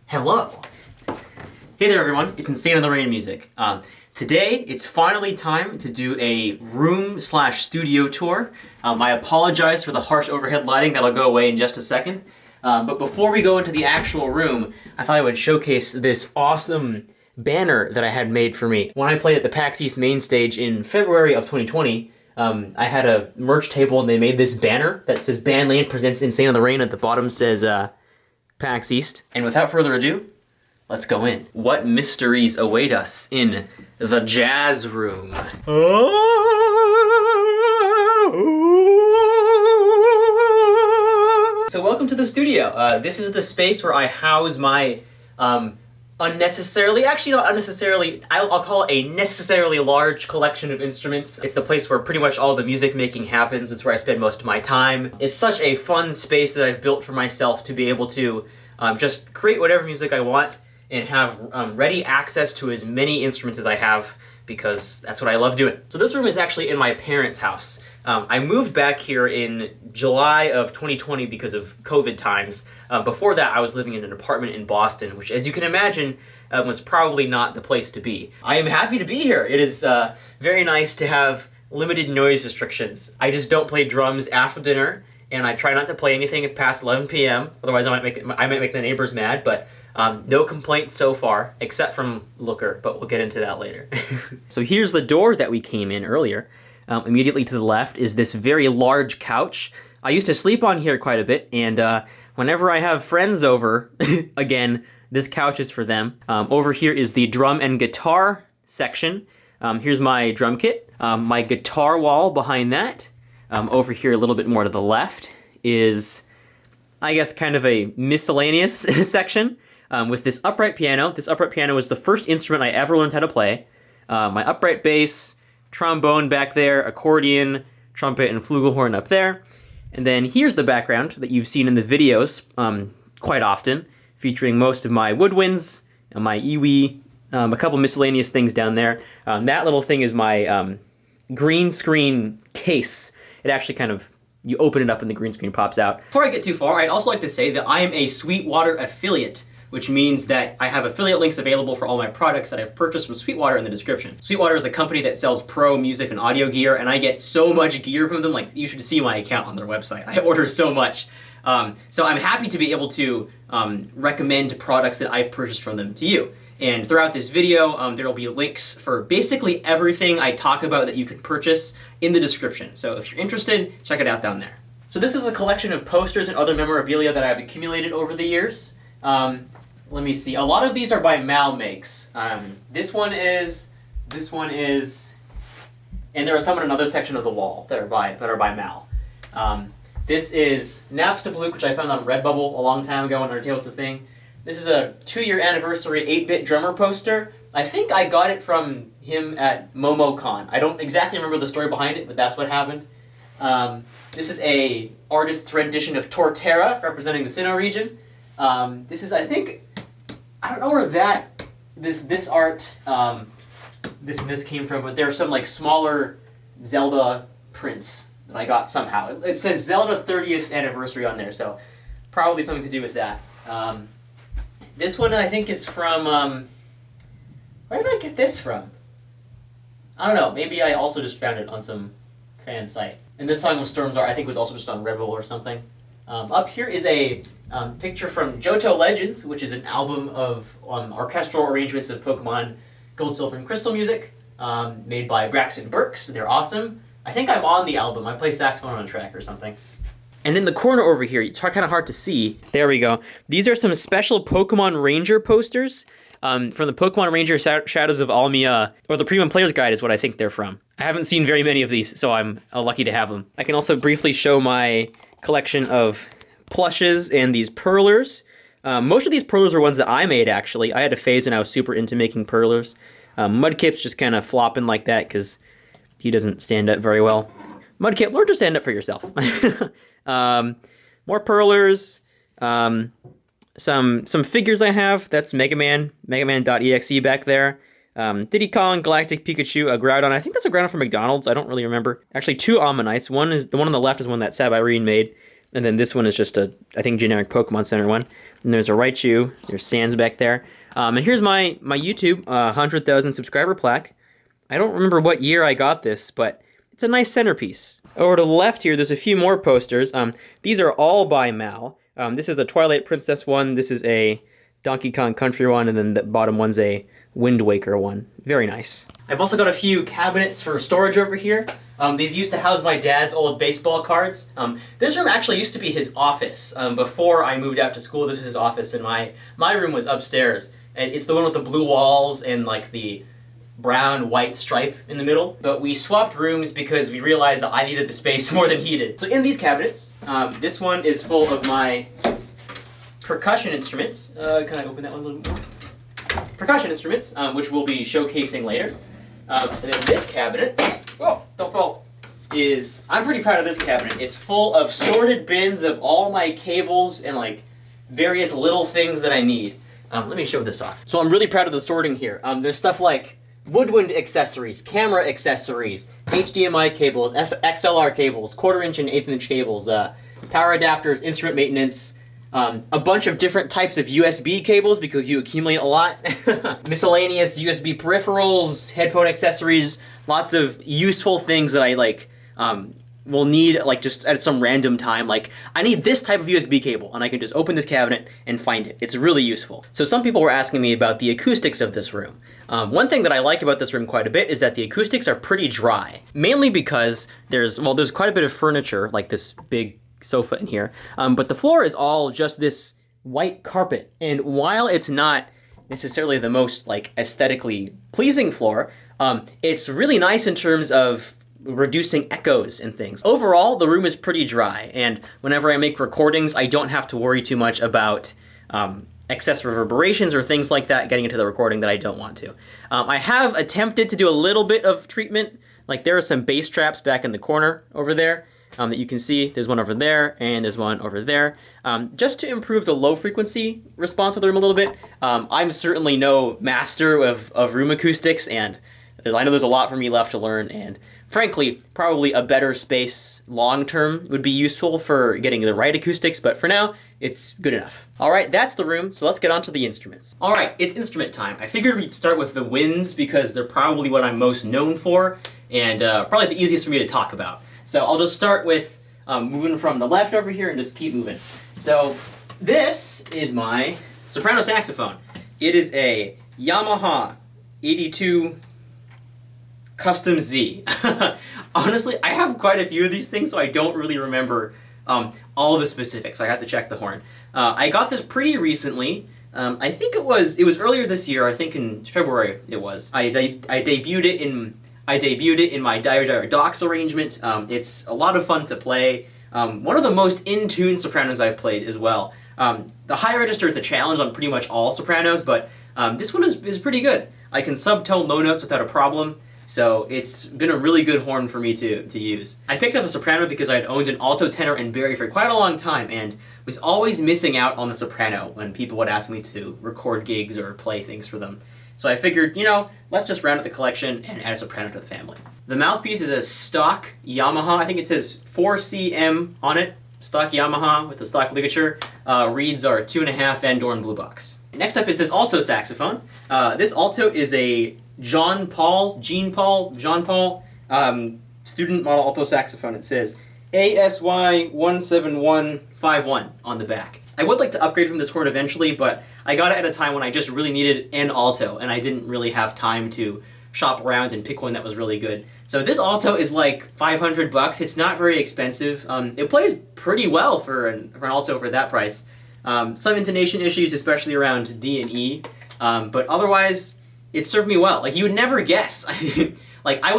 Hello! Hey there everyone, it's insaneintherainmusic. Today, it's finally time to do a room/studio tour. I apologize for the harsh overhead lighting, that'll go away in just a second. But before we go into the actual room, I thought I would showcase this awesome banner that I had made for me. When I played at the PAX East main stage in February of 2020, I had a merch table and they made this banner that says Bandland presents Insane in the Rain. At the bottom says PAX East. And without further ado, let's go in. What mysteries await us in the jazz room? So welcome to the studio. This is the space where I house my actually not unnecessarily, I'll call it a necessarily large collection of instruments. It's the place where pretty much all the music making happens. It's where I spend most of my time. It's such a fun space that I've built for myself to be able to just create whatever music I want and have ready access to as many instruments as I have, because that's what I love doing. So this room is actually in my parents' house. I moved back here in July of 2020 because of COVID times. Before that, I was living in an apartment in Boston, which, as you can imagine, was probably not the place to be. I am happy to be here. It is very nice to have limited noise restrictions. I just don't play drums after dinner, and I try not to play anything past 11 p.m. Otherwise, I might make the neighbors mad, but no complaints so far, except from Looker, but we'll get into that later. So here's the door that we came in earlier. Immediately to the left is this very large couch. I used to sleep on here quite a bit, and whenever I have friends over, again, this couch is for them. Over here is the drum and guitar section. Here's my drum kit. My guitar wall behind that. Over here a little bit more to the left is, I guess, kind of a miscellaneous section. With this upright piano. This upright piano was the first instrument I ever learned how to play. My upright bass, trombone back there, accordion, trumpet, and flugelhorn up there. And then here's the background that you've seen in the videos quite often, featuring most of my woodwinds, my iwi, a couple miscellaneous things down there. That little thing is my green screen case. It actually kind of, you open it up and the green screen pops out. Before I get too far, I'd also like to say that I am a Sweetwater affiliate, which means that I have affiliate links available for all my products that I've purchased from Sweetwater in the description. Sweetwater is a company that sells pro music and audio gear, and I get so much gear from them. Like, you should see my account on their website. I order so much. So I'm happy to be able to recommend products that I've purchased from them to you. And throughout this video, there will be links for basically everything I talk about that you can purchase in the description. So if you're interested, check it out down there. So this is a collection of posters and other memorabilia that I've accumulated over the years. Let me see. A lot of these are by Mal makes. This one is, and there are some in another section of the wall that are by Mal. This is Napstablook, which I found on Redbubble a long time ago when Undertale was a thing. This is a 2-year anniversary 8-bit drummer poster. I think I got it from him at MomoCon. I don't exactly remember the story behind it, but that's what happened. This is a artist's rendition of Torterra, representing the Sinnoh region. This is, I think, I don't know where this art, this came from, but there are some like smaller Zelda prints that I got somehow. It says Zelda 30th anniversary on there, so probably something to do with that. This one I think is from, where did I get this from? I don't know, maybe I also just found it on some fan site. And this song with Storms Are, I think was also just on Redbubble or something. Up here is a picture from Johto Legends, which is an album of orchestral arrangements of Pokemon Gold, Silver, and Crystal music, made by Braxton Burks. They're awesome. I think I'm on the album. I play saxophone on a track or something. And in the corner over here, it's kind of hard to see. There we go. These are some special Pokemon Ranger posters from the Pokemon Ranger Shadows of Almia, or the Premium Player's Guide is what I think they're from. I haven't seen very many of these, so I'm lucky to have them. I can also briefly show my collection of plushes and these perlers. Most of these perlers are ones that I made, actually. I had a phase when I was super into making perlers. Mudkip's just kind of flopping like that because he doesn't stand up very well. Mudkip, learn to stand up for yourself. More perlers. Some figures I have. That's Mega Man, Megaman.exe back there. Diddy Kong, Galactic Pikachu, a Groudon. I think that's a Groudon from McDonald's. I don't really remember. Actually, 2 Ammonites. The one on the left is one that Sab Irene made. And then this one is just a, I think, generic Pokemon Center one. And there's a Raichu, there's Sans back there. And here's my YouTube 100,000 subscriber plaque. I don't remember what year I got this, but it's a nice centerpiece. Over to the left here, there's a few more posters. These are all by Mal. This is a Twilight Princess one, this is a Donkey Kong Country one, and then the bottom one's a Wind Waker one. Very nice. I've also got a few cabinets for storage over here. These used to house my dad's old baseball cards. This room actually used to be his office. Before I moved out to school, this was his office, and my room was upstairs. And it's the one with the blue walls and like the brown-white stripe in the middle. But we swapped rooms because we realized that I needed the space more than he did. So in these cabinets, this one is full of my percussion instruments. Can I open that one a little bit more? Percussion instruments, which we'll be showcasing later. And then this cabinet, oh, don't fall, I'm pretty proud of this cabinet. It's full of sorted bins of all my cables and like various little things that I need. Let me show this off. So I'm really proud of the sorting here. There's stuff like woodwind accessories, camera accessories, HDMI cables, XLR cables, 1/4 inch and 1/8 inch cables, power adapters, instrument maintenance, a bunch of different types of USB cables because you accumulate a lot, miscellaneous USB peripherals, headphone accessories, lots of useful things that I like will need like just at some random time. Like I need this type of USB cable and I can just open this cabinet and find it. It's really useful. So some people were asking me about the acoustics of this room. One thing that I like about this room quite a bit is that the acoustics are pretty dry, mainly because there's quite a bit of furniture, like this big sofa in here, but the floor is all just this white carpet, and while it's not necessarily the most like aesthetically pleasing floor, it's really nice in terms of reducing echoes and things. Overall, the room is pretty dry, and whenever I make recordings, I don't have to worry too much about excess reverberations or things like that getting into the recording that I don't want to. I have attempted to do a little bit of treatment, like there are some bass traps back in the corner over there, that you can see. There's one over there, and there's one over there. Just to improve the low frequency response of the room a little bit. I'm certainly no master of room acoustics, and I know there's a lot for me left to learn, and frankly, probably a better space long-term would be useful for getting the right acoustics, but for now, it's good enough. All right, that's the room, so let's get on to the instruments. All right, it's instrument time. I figured we'd start with the winds because they're probably what I'm most known for, and probably the easiest for me to talk about. So I'll just start with moving from the left over here and just keep moving. So this is my soprano saxophone. It is a Yamaha 82 Custom Z. Honestly, I have quite a few of these things, so I don't really remember all the specifics. I have to check the horn. I got this pretty recently. I think it was earlier this year. I think in February it was. I debuted it in my Dire Docks arrangement. It's a lot of fun to play. One of the most in-tune sopranos I've played as well. The high register is a challenge on pretty much all sopranos, but this one is pretty good. I can subtone low notes without a problem, so it's been a really good horn for me to use. I picked up a soprano because I had owned an alto, tenor, and bari for quite a long time, and was always missing out on the soprano when people would ask me to record gigs or play things for them. So I figured, let's just round out the collection and add a soprano to the family. The mouthpiece is a stock Yamaha. I think it says 4cm on it. Stock Yamaha with the stock ligature. Reeds are 2.5 Van Doren Blue Box. Next up is this alto saxophone. This alto is a Jean Paul student model alto saxophone. It says ASY 17151 on the back. I would like to upgrade from this horn eventually, but I got it at a time when I just really needed an alto, and I didn't really have time to shop around and pick one that was really good. So this alto is like $500. It's not very expensive. It plays pretty well for an alto for that price. Some intonation issues, especially around D and E, but otherwise, it served me well. Like, you would never guess. Like, I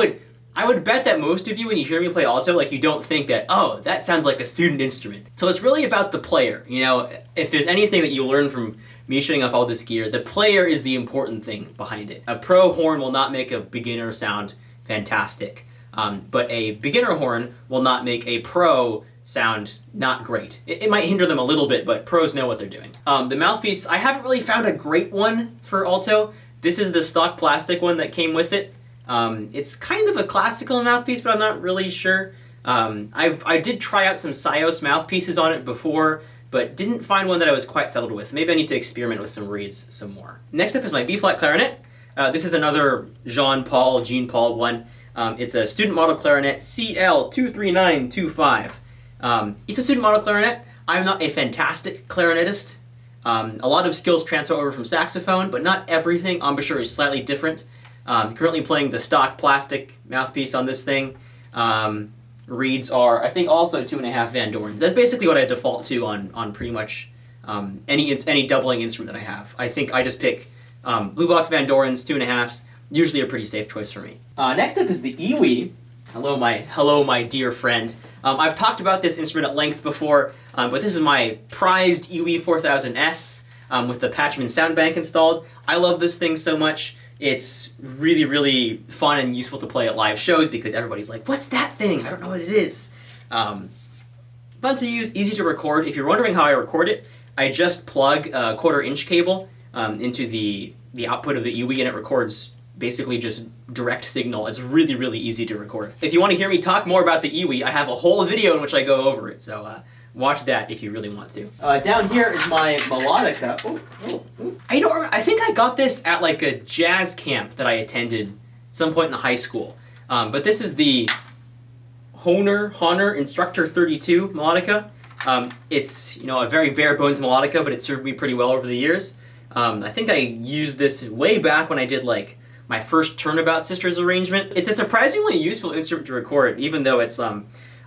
would bet that most of you, when you hear me play alto, like, you don't think that, oh, that sounds like a student instrument. So it's really about the player, If there's anything that you learn from me showing off all this gear, the player is the important thing behind it. A pro horn will not make a beginner sound fantastic, but a beginner horn will not make a pro sound not great. It might hinder them a little bit, but pros know what they're doing. The mouthpiece, I haven't really found a great one for alto. This is the stock plastic one that came with it. It's kind of a classical mouthpiece, but I'm not really sure. I did try out some Sios mouthpieces on it before, but didn't find one that I was quite settled with. Maybe I need to experiment with some reeds some more. Next up is my B-flat clarinet. This is another Jean Paul one. It's a student model clarinet, CL23925. It's a student model clarinet. I'm not a fantastic clarinetist. A lot of skills transfer over from saxophone, but not everything. Embouchure is slightly different. Currently playing the stock plastic mouthpiece on this thing. Reeds are, I think, also 2.5 Van Dorns. That's basically what I default to on pretty much any doubling instrument that I have. I think I just pick Blue Box Van Dorns, 2.5s, usually a pretty safe choice for me. Next up is the Iwi. Hello, my dear friend. I've talked about this instrument at length before, but this is my prized Iwi 4000S with the Patchman sound bank installed. I love this thing so much. It's really, really fun and useful to play at live shows because everybody's like, what's that thing? I don't know what it is. Fun to use, easy to record. If you're wondering how I record it, I just plug a 1/4-inch cable into the output of the Iwi, and it records basically just direct signal. It's really, really easy to record. If you want to hear me talk more about the Iwi, I have a whole video in which I go over it, so watch that if you really want to. Down here is my melodica. I don't remember. I think I got this at like a jazz camp that I attended at some point in high school. But this is the Honor Instructor 32 melodica. It's, you know, a very bare bones melodica, but it served me pretty well over the years. I think I used this way back when I did like my first Turnabout Sisters arrangement. It's a surprisingly useful instrument to record, even though it's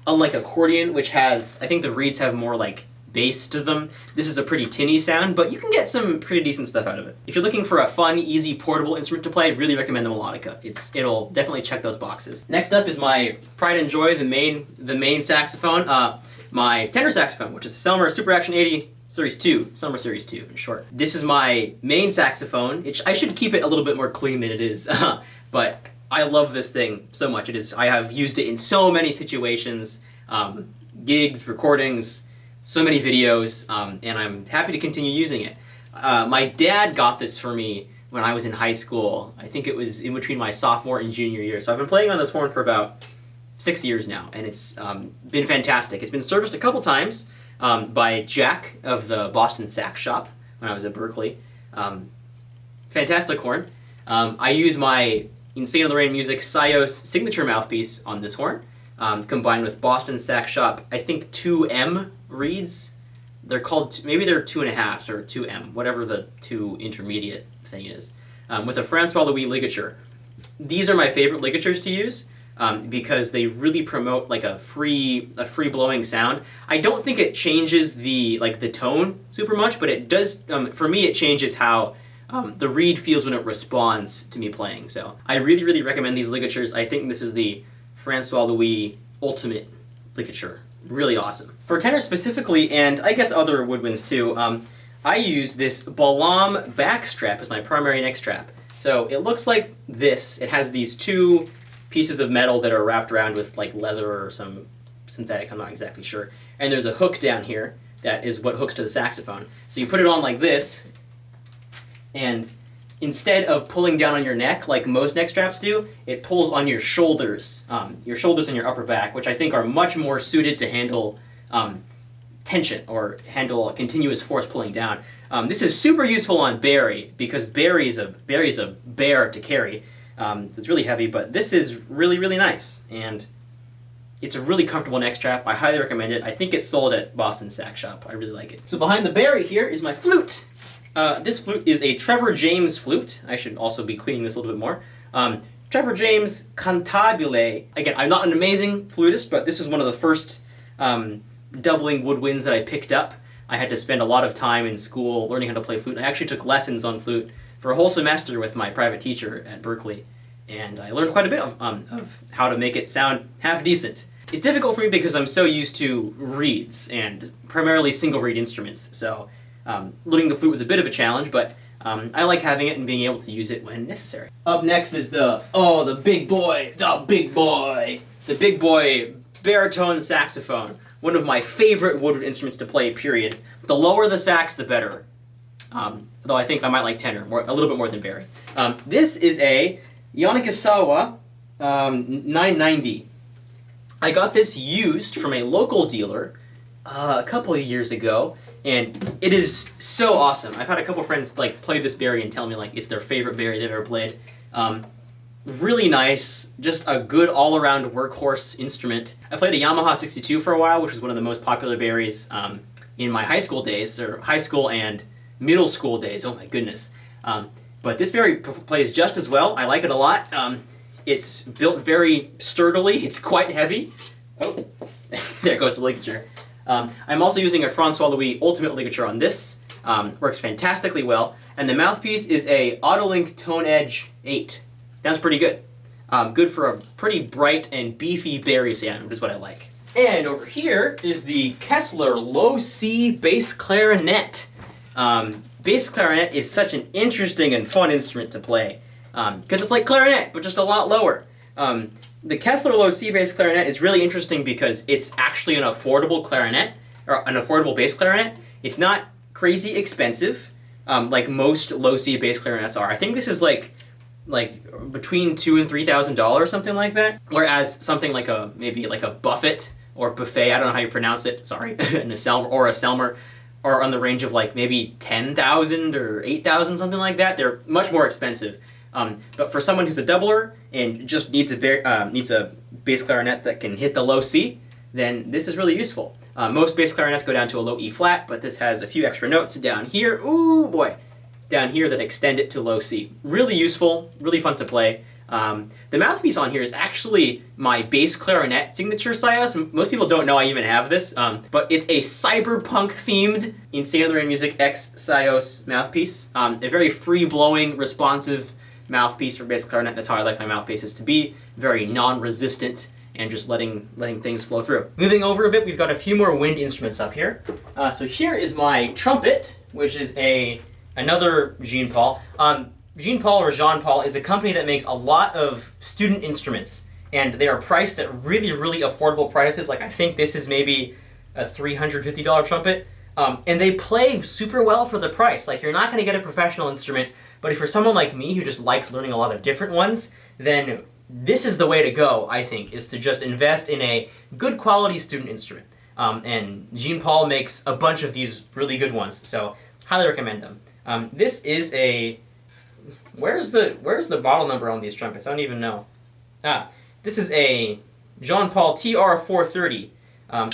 unlike accordion, which has, I think the reeds have more like bass to them. This is a pretty tinny sound, but you can get some pretty decent stuff out of it. If you're looking for a fun, easy, portable instrument to play, I really recommend the melodica. It'll definitely check those boxes. Next up is my pride and joy, the main saxophone, my tenor saxophone, which is a Selmer Super Action 80 Series 2, Selmer Series 2 in short. This is my main saxophone. I should keep it a little bit more clean than it is, but I love this thing so much. I have used it in so many situations, gigs, recordings, so many videos, and I'm happy to continue using it. My dad got this for me when I was in high school. I think it was in between my sophomore and junior year. So I've been playing on this horn for about 6 years now, and it's been fantastic. It's been serviced a couple times by Jack of the Boston Sax Shop when I was at Berkeley. Fantastic horn. I use my insaneintherainmusic Sios signature mouthpiece on this horn, combined with Boston Sax Shop, I think 2M reeds. They're called, maybe they're 2.5s or 2M, whatever the 2 intermediate thing is, with a Francois ligature. These are my favorite ligatures to use because they really promote like a free blowing sound. I don't think it changes the tone super much, but it does, for me it changes how the reed feels when it responds to me playing. So I really, really recommend these ligatures. I think this is the Francois Louis Ultimate ligature. Really awesome. For tenor specifically, and I guess other woodwinds too, I use this Balam back strap as my primary neck strap. So it looks like this. It has these 2 pieces of metal that are wrapped around with like leather or some synthetic, I'm not exactly sure. And there's a hook down here that is what hooks to the saxophone. So you put it on like this, and instead of pulling down on your neck like most neck straps do, it pulls on your shoulders and your upper back, which I think are much more suited to handle tension or handle continuous force pulling down. This is super useful on Barry because Barry's a bear to carry. So it's really heavy, but this is really, really nice, and it's a really comfortable neck strap. I highly recommend it. I think it's sold at Boston Sax Shop. I really like it. So behind the Barry here is my flute. This flute is a Trevor James flute. I should also be cleaning this a little bit more. Trevor James Cantabile. Again, I'm not an amazing flutist, but this was one of the first doubling woodwinds that I picked up. I had to spend a lot of time in school learning how to play flute. I actually took lessons on flute for a whole semester with my private teacher at Berkeley, and I learned quite a bit of how to make it sound half decent. It's difficult for me because I'm so used to reeds and primarily single reed instruments, so learning the flute was a bit of a challenge, but I like having it and being able to use it when necessary. Up next is the big boy baritone saxophone. One of my favorite woodwind instruments to play, period. The lower the sax, the better. Though I think I might like tenor a little bit more than Barry. This is a Yanagisawa 990. I got this used from a local dealer a couple of years ago, and it is so awesome. I've had a couple friends like play this Bari and tell me like it's their favorite Bari they've ever played. Really nice, just a good all-around workhorse instrument. I played a Yamaha 62 for a while, which was one of the most popular Baris in my high school days, or high school and middle school days. Oh my goodness. But this Bari plays just as well. I like it a lot. It's built very sturdily. It's quite heavy. Oh, there goes the ligature. I'm also using a Francois Louis Ultimate ligature on this. Works fantastically well. And the mouthpiece is a Autolink Tone Edge 8. That's pretty good. Good for a pretty bright and beefy Bari sound, which is what I like. And over here is the Kessler Low C Bass Clarinet. Bass clarinet is such an interesting and fun instrument to play. Because it's like clarinet, but just a lot lower. The Kessler Low C Bass Clarinet is really interesting because it's actually an affordable clarinet, or an affordable bass clarinet. It's not crazy expensive, like most low C bass clarinets are. I think this is like between $2,000 and $3,000, something like that. Whereas something like maybe like a Buffet or Buffet, I don't know how you pronounce it, sorry, and a Selmer, are on the range of like maybe $10,000 or $8,000, something like that. They're much more expensive. But for someone who's a doubler and just needs a bass clarinet that can hit the low C, then this is really useful. Most bass clarinets go down to a low E flat, but this has a few extra notes down here. Ooh boy, down here that extend it to low C. Really useful, really fun to play. The mouthpiece on here is actually my bass clarinet signature Sios. Most people don't know I even have this, but it's a cyberpunk themed Insane in the Rain Music X Sios mouthpiece. A very free-blowing, responsive mouthpiece for bass clarinet. That's how I like my mouthpieces to be. Very non-resistant and just letting things flow through. Moving over a bit, we've got a few more wind instruments up here. So here is my trumpet, which is another Jean Paul. Jean Paul or Jean Paul is a company that makes a lot of student instruments, and they are priced at really, really affordable prices. Like I think this is maybe a $350 trumpet, and they play super well for the price. Like you're not going to get a professional instrument, but if you're someone like me who just likes learning a lot of different ones, then this is the way to go, I think, is to just invest in a good quality student instrument. And Jean Paul makes a bunch of these really good ones, so highly recommend them. This is a... Where's the model number on these trumpets? I don't even know. This is a Jean Paul TR430.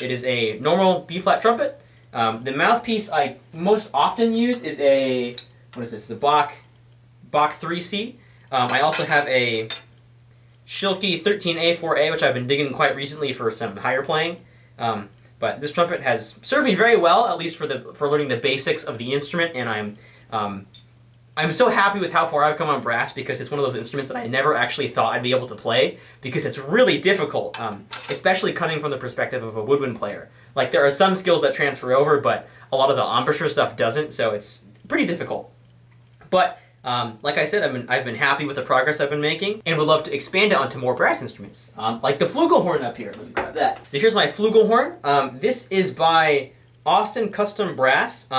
It is a normal B-flat trumpet. The mouthpiece I most often use is a... What is this? It's a Bach 3C. I also have a Schilke 13A4A, which I've been digging quite recently for some higher playing. But this trumpet has served me very well, at least for learning the basics of the instrument, and I'm so happy with how far I've come on brass because it's one of those instruments that I never actually thought I'd be able to play because it's really difficult, especially coming from the perspective of a woodwind player. Like there are some skills that transfer over, but a lot of the embouchure stuff doesn't, so it's pretty difficult. But like I said, I've been happy with the progress I've been making and would love to expand it onto more brass instruments, like the Flugelhorn up here. Let me grab that. So here's my Flugelhorn. This is by Austin Custom Brass.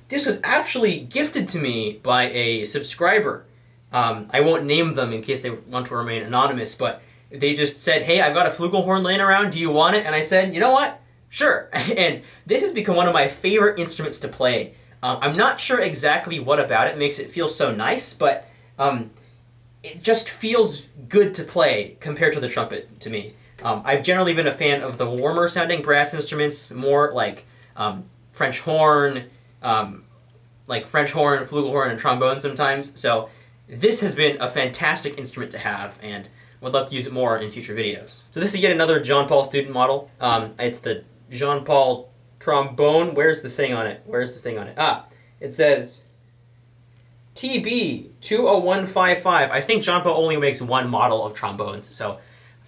This was actually gifted to me by a subscriber. I won't name them in case they want to remain anonymous, but they just said, hey, I've got a Flugelhorn laying around, do you want it? And I said, you know what? Sure. And this has become one of my favorite instruments to play. I'm not sure exactly what about it makes it feel so nice, but it just feels good to play compared to the trumpet to me. I've generally been a fan of the warmer sounding brass instruments, more like French horn, flugelhorn, and trombone sometimes. So this has been a fantastic instrument to have, and would love to use it more in future videos. So this is yet another Jean Paul student model. It's the Jean Paul trombone. Where's the thing on it? It says TB 20155. I think Jean Paul only makes one model of trombones, so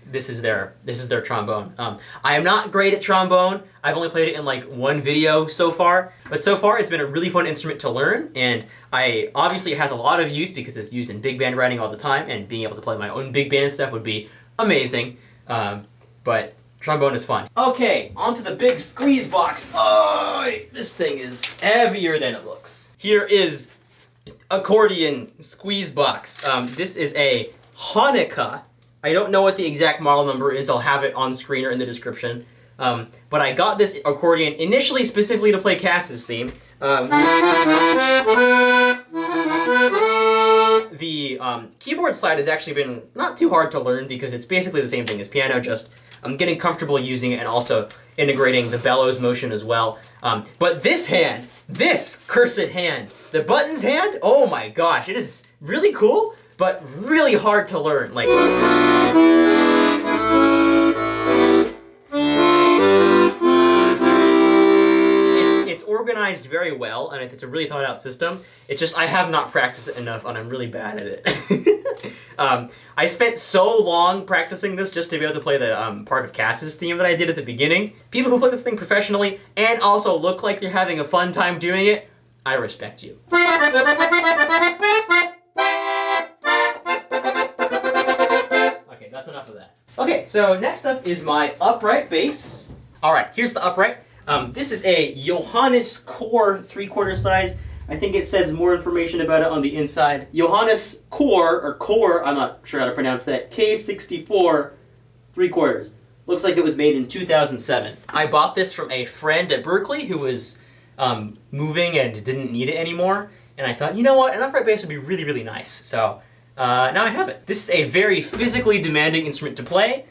this is their trombone. I am not great at trombone. I've only played it in like one video so far, but so far it's been a really fun instrument to learn, and obviously it has a lot of use because it's used in big band writing all the time, and being able to play my own big band stuff would be amazing. But trombone is fun. Okay, on to the big squeeze box. Oh, this thing is heavier than it looks. Here is Accordion squeeze box. This is a Hanukkah I don't know what the exact model number is. I'll have it on screen or in the description. But I got this accordion initially specifically to play Cass's theme. The keyboard slide has actually been not too hard to learn because it's basically the same thing as piano, just I'm getting comfortable using it and also integrating the bellows motion as well. But this hand, this cursed hand, the buttons hand, oh my gosh, it is really cool, but really hard to learn. Like, it's organized very well, and it's a really thought out system. It's just, I have not practiced it enough, and I'm really bad at it. I spent so long practicing this just to be able to play the part of Cass's theme that I did at the beginning. People who play this thing professionally and also look like they're having a fun time doing it, I respect you. Okay, that's enough of that. Okay, so next up is my upright bass. Alright, here's the upright. This is a Johannes Kohr 3/4 size. I think it says more information about it on the inside. Johannes Kohr, or Kohr, I'm not sure how to pronounce that, K64 3/4. Looks like it was made in 2007. I bought this from a friend at Berkeley who was moving and didn't need it anymore. And I thought, you know what, an upright bass would be really, really nice. So now I have it. This is a very physically demanding instrument to play.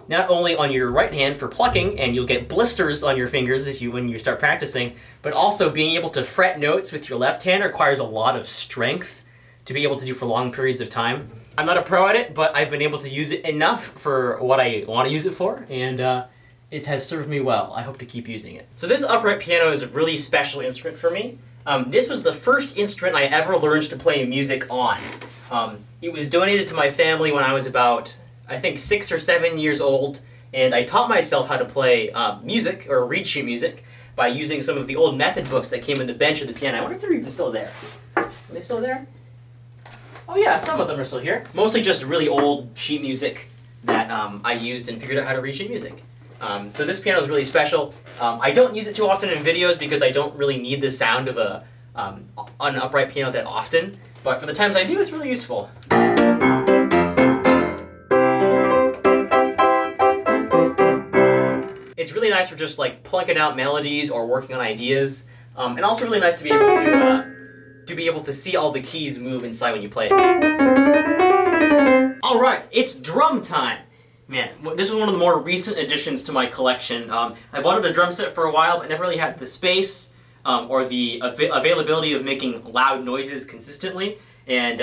Not only on your right hand for plucking, and you'll get blisters on your fingers when you start practicing, but also being able to fret notes with your left hand requires a lot of strength to be able to do for long periods of time. I'm not a pro at it, but I've been able to use it enough for what I want to use it for, and it has served me well. I hope to keep using it. So this upright piano is a really special instrument for me. This was the first instrument I ever learned to play music on. It was donated to my family when I was about, I think, 6 or 7 years old, and I taught myself how to play music, or reed sheet music, by using some of the old method books that came in the bench of the piano. I wonder if they're even still there. Are they still there? Oh yeah, some of them are still here. Mostly just really old sheet music that I used and figured out how to read sheet music. So this piano is really special. I don't use it too often in videos because I don't really need the sound of an upright piano that often, but for the times I do, it's really useful. It's really nice for just like plucking out melodies or working on ideas, and also really nice to be able to see all the keys move inside when you play it. All right, it's drum time. Man, this is one of the more recent additions to my collection. I've wanted a drum set for a while, but never really had the space or the availability of making loud noises consistently. And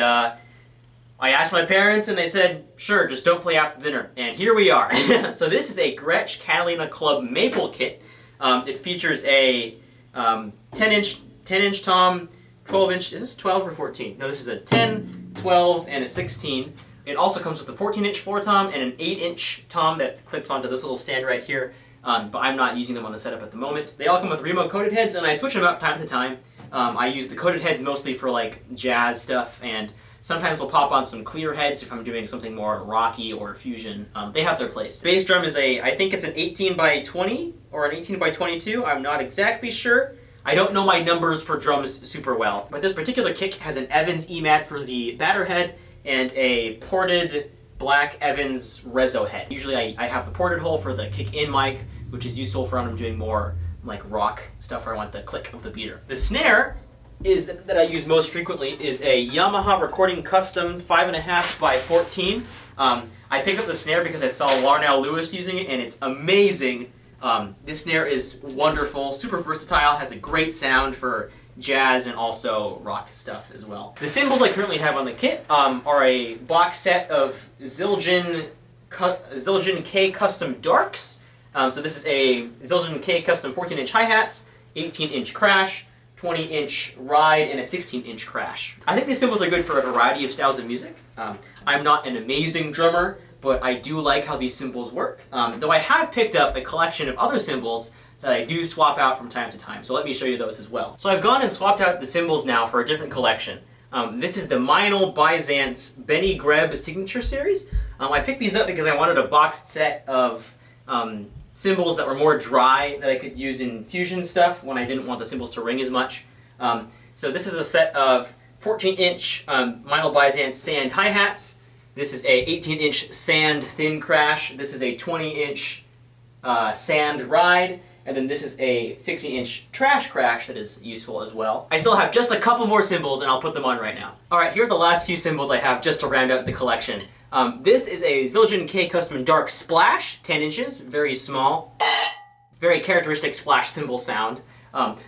I asked my parents, and they said, sure, just don't play after dinner. And here we are. So this is a Gretsch Catalina Club Maple kit. It features a 10-inch tom, 12-inch, is this 12 or 14? No, this is a 10, 12, and a 16. It also comes with a 14-inch floor tom and an 8-inch tom that clips onto this little stand right here, but I'm not using them on the setup at the moment. They all come with remote coated heads, and I switch them out time to time. I use the coated heads mostly for like jazz stuff, and sometimes we'll pop on some clear heads if I'm doing something more rocky or fusion. They have their place. Bass drum is I think it's an 18 by 20 or an 18 by 22. I'm not exactly sure. I don't know my numbers for drums super well, but this particular kit has an Evans EMAT for the batter head and a ported black Evans Rezo head. Usually I have the ported hole for the kick-in mic, which is useful for when I'm doing more like rock stuff where I want the click of the beater. The snare that I use most frequently is a Yamaha Recording Custom 5.5 by 14. I picked up the snare because I saw Larnell Lewis using it, and it's amazing. This snare is wonderful, super versatile, has a great sound for jazz and also rock stuff as well. The cymbals I currently have on the kit are a box set of Zildjian K Custom Darks. So this is a Zildjian K Custom 14-inch hi-hats, 18-inch crash, 20-inch ride, and a 16-inch crash. I think these cymbals are good for a variety of styles of music. I'm not an amazing drummer, but I do like how these cymbals work. Though I have picked up a collection of other cymbals that I do swap out from time to time, so let me show you those as well. So I've gone and swapped out the cymbals now for a different collection. This is the Meinl Byzance Benny Greb Signature Series. I picked these up because I wanted a boxed set of cymbals that were more dry that I could use in fusion stuff when I didn't want the cymbals to ring as much. So this is a set of 14-inch Meinl Byzance sand hi-hats, This is a 18-inch sand thin crash. This is a 20-inch sand ride. And then this is a 16-inch trash crash that is useful as well. I still have just a couple more cymbals and I'll put them on right now. All right, here are the last few cymbals I have just to round out the collection. This is a Zildjian K Custom Dark Splash, 10 inches, very small. Very characteristic splash cymbal sound.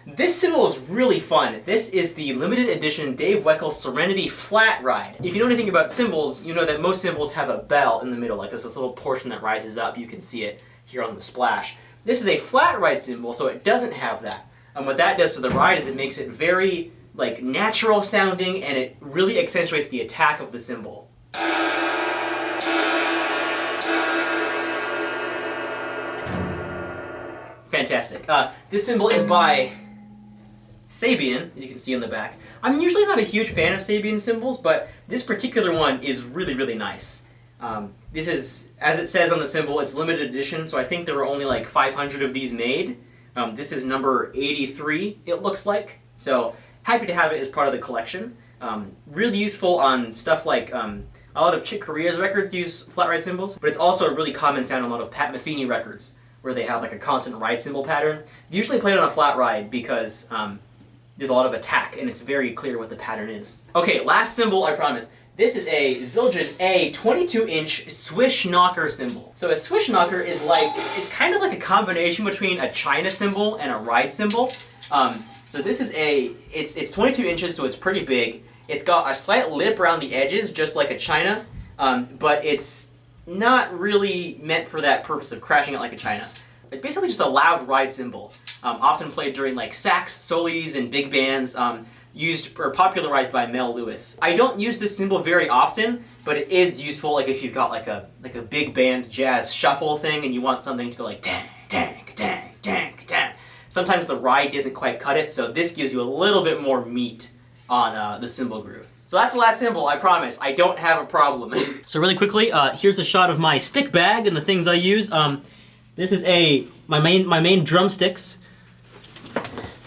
This cymbal is really fun. This is the limited edition Dave Weckl Serenity Flat Ride. If you know anything about cymbals, you know that most cymbals have a bell in the middle, like there's this little portion that rises up. You can see it here on the splash. This is a flat ride cymbal, so it doesn't have that. And what that does to the ride is it makes it very like natural sounding, and it really accentuates the attack of the cymbal. Fantastic. This cymbal is by Sabian, as you can see in the back. I'm usually not a huge fan of Sabian cymbals, but this particular one is really, really nice. This is, as it says on the cymbal, it's limited edition, so I think there were only like 500 of these made. This is number 83, it looks like. So happy to have it as part of the collection. Really useful on stuff like a lot of Chick Corea's records use flat ride cymbals, but it's also a really common sound on a lot of Pat Metheny records, where they have like a constant ride cymbal pattern. They usually play it on a flat ride because there's a lot of attack and it's very clear what the pattern is. Okay, last cymbal, I promise. This is a Zildjian A 22-inch swish knocker cymbal. So a swish knocker is like, it's kind of like a combination between a China cymbal and a ride cymbal. So this is it's 22 inches, so it's pretty big. It's got a slight lip around the edges, just like a China, but it's not really meant for that purpose of crashing it like a China. It's basically just a loud ride cymbal, often played during like sax solis and big bands, used or popularized by Mel Lewis. I don't use this cymbal very often, but it is useful like if you've got like a big band jazz shuffle thing and you want something to go like dang, dang, dang, dang, dang. Sometimes the ride doesn't quite cut it, so this gives you a little bit more meat on the cymbal groove. So that's the last cymbal, I promise. I don't have a problem. So really quickly, here's a shot of my stick bag and the things I use. This is my main drumsticks.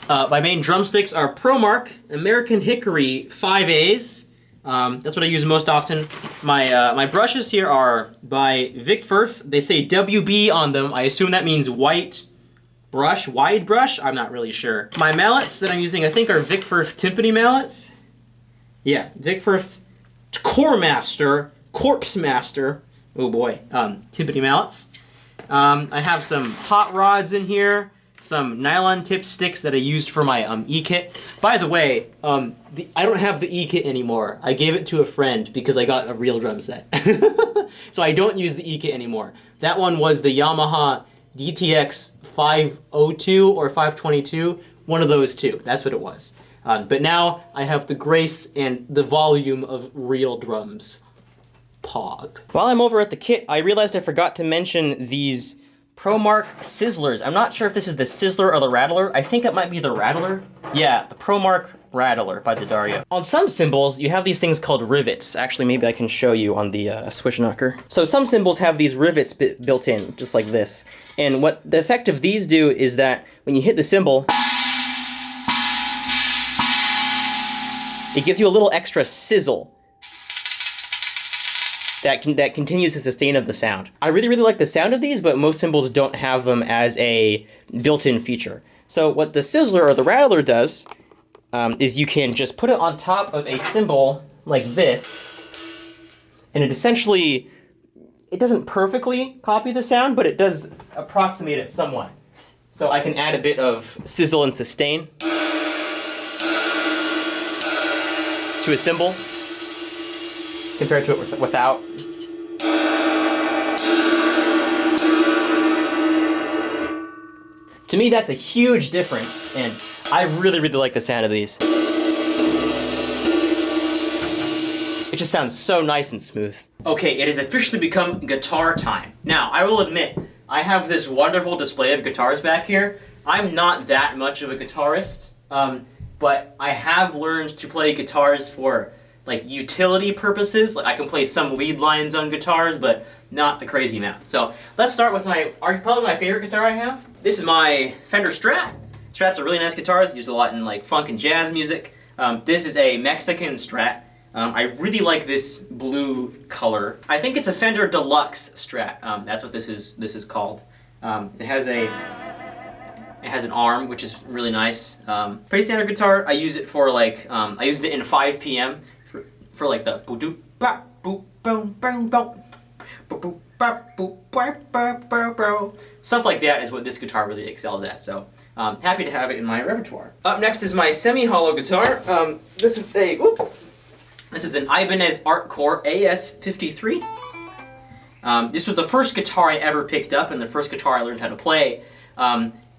My main drumsticks are ProMark American Hickory 5As. That's what I use most often. My brushes here are by Vic Firth. They say WB on them. I assume that means white brush, wide brush. I'm not really sure. My mallets that I'm using, I think, are Vic Firth timpani mallets. Yeah, Vic Firth Core Master, Corpse Master. Oh boy, timpani mallets. I have some hot rods in here. Some nylon tipped sticks that I used for my E-kit. By the way, I don't have the E-kit anymore. I gave it to a friend because I got a real drum set. So I don't use the E-kit anymore. That one was the Yamaha DTX 502 or 522, one of those two. That's what it was. But now I have the grace and the volume of real drums. Pog. While I'm over at the kit, I realized I forgot to mention these ProMark Sizzlers. I'm not sure if this is the Sizzler or the Rattler. I think it might be the Rattler. Yeah, the ProMark Rattler by the Dario. On some cymbals, you have these things called rivets. Actually, maybe I can show you on the swish knocker. So some cymbals have these rivets built in, just like this. And what the effect of these do is that when you hit the cymbal, it gives you a little extra sizzle that continues the sustain of the sound. I really, really like the sound of these, but most cymbals don't have them as a built-in feature. So what the Sizzler or the Rattler does is you can just put it on top of a cymbal like this, and it essentially, it doesn't perfectly copy the sound, but it does approximate it somewhat. So I can add a bit of sizzle and sustain to a cymbal compared to it without. To me, that's a huge difference, and I really, really like the sound of these. It just sounds so nice and smooth. Okay, it has officially become guitar time. Now, I will admit, I have this wonderful display of guitars back here. I'm not that much of a guitarist, but I have learned to play guitars for like utility purposes. Like I can play some lead lines on guitars, but not a crazy amount. So let's start with probably my favorite guitar I have. This is my Fender Strat. Strats are really nice guitars, used a lot in like funk and jazz music. This is a Mexican Strat. I really like this blue color. I think it's a Fender Deluxe Strat. That's what this is called. It has an arm, which is really nice. Pretty standard guitar. I use it for like, I used it in 5 p.m. for like the boo ba boop boom boom boom boop ba boop ba stuff like that is what this guitar really excels at. So happy to have it in my repertoire. Up next is my semi-hollow guitar. This is an Ibanez Art Core AS53. This was the first guitar I ever picked up and the first guitar I learned how to play.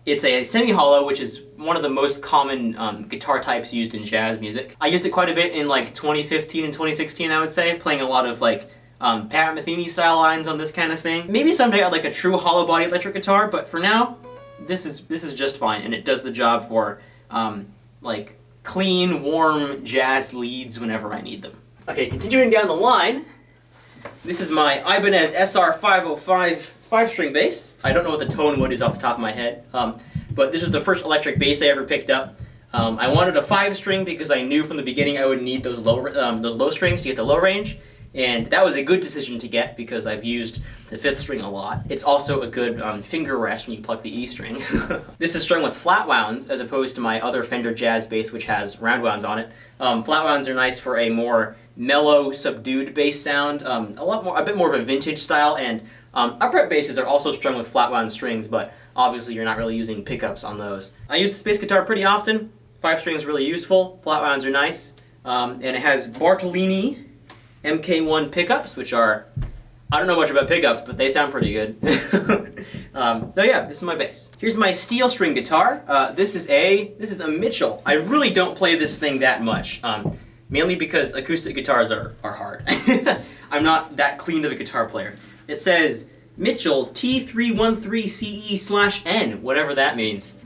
It's a semi-hollow, which is one of the most common guitar types used in jazz music. I used it quite a bit in like 2015 and 2016, I would say, playing a lot of like Pat Metheny style lines on this kind of thing. Maybe someday I'd like a true hollow body electric guitar, but for now, this is just fine, and it does the job for like clean, warm jazz leads whenever I need them. Okay, continuing down the line, this is my Ibanez SR505 5-string bass. I don't know what the tone wood is off the top of my head, but this was the first electric bass I ever picked up. I wanted a 5-string because I knew from the beginning I would need those low strings to get the low range, and that was a good decision to get because I've used the 5th string a lot. It's also a good finger rest when you pluck the E string. This is strung with flat wounds as opposed to my other Fender Jazz bass, which has round wounds on it. Flat wounds are nice for a more mellow, subdued bass sound, a bit more of a vintage style, and upright basses are also strung with flat wound strings, but obviously you're not really using pickups on those. I use this bass guitar pretty often. 5 string is really useful, flat wounds are nice, and it has Bartolini MK1 pickups, which are, I don't know much about pickups, but they sound pretty good. So yeah, this is my bass. Here's my steel string guitar. This is a Mitchell. I really don't play this thing that much, mainly because acoustic guitars are hard. I'm not that clean of a guitar player. It says Mitchell T313CE/N, whatever that means.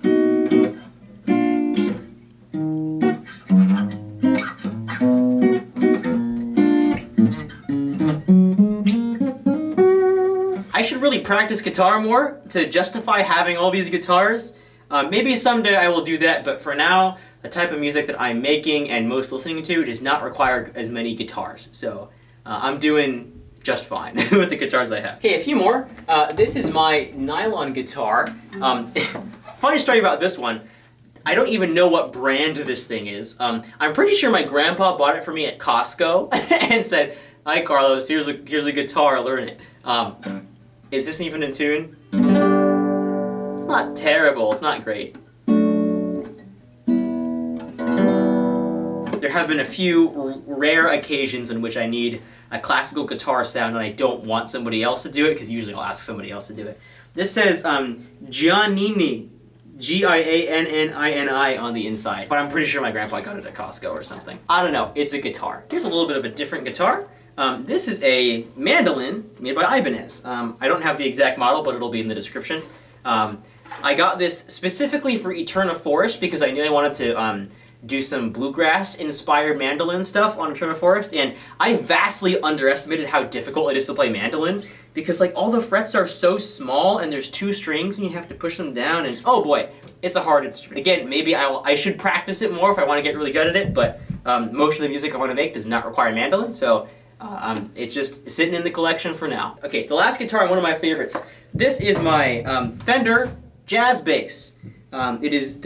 I should really practice guitar more to justify having all these guitars. Maybe someday I will do that, but for now, the type of music that I'm making and most listening to does not require as many guitars. So I'm doing just fine with the guitars I have. Okay, a few more. This is my nylon guitar. Funny story about this one. I don't even know what brand this thing is. I'm pretty sure my grandpa bought it for me at Costco and said, "Hi Carlos, here's a guitar, learn it." Is this even in tune? It's not terrible, it's not great. There have been a few rare occasions in which I need a classical guitar sound and I don't want somebody else to do it, because usually I'll ask somebody else to do it. This says Giannini, Giannini on the inside, but I'm pretty sure my grandpa got it at Costco or something. I don't know, it's a guitar. Here's a little bit of a different guitar. This is a mandolin made by Ibanez. I don't have the exact model, but it'll be in the description. I got this specifically for Eterna Forest because I knew I wanted to do some bluegrass-inspired mandolin stuff on Eterna Forest, and I vastly underestimated how difficult it is to play mandolin because like all the frets are so small and there's 2 strings and you have to push them down, and oh boy, it's a hard instrument. Again, maybe I should practice it more if I want to get really good at it, but most of the music I want to make does not require mandolin, so it's just sitting in the collection for now. Okay, the last guitar, one of my favorites. This is my Fender Jazz Bass. It is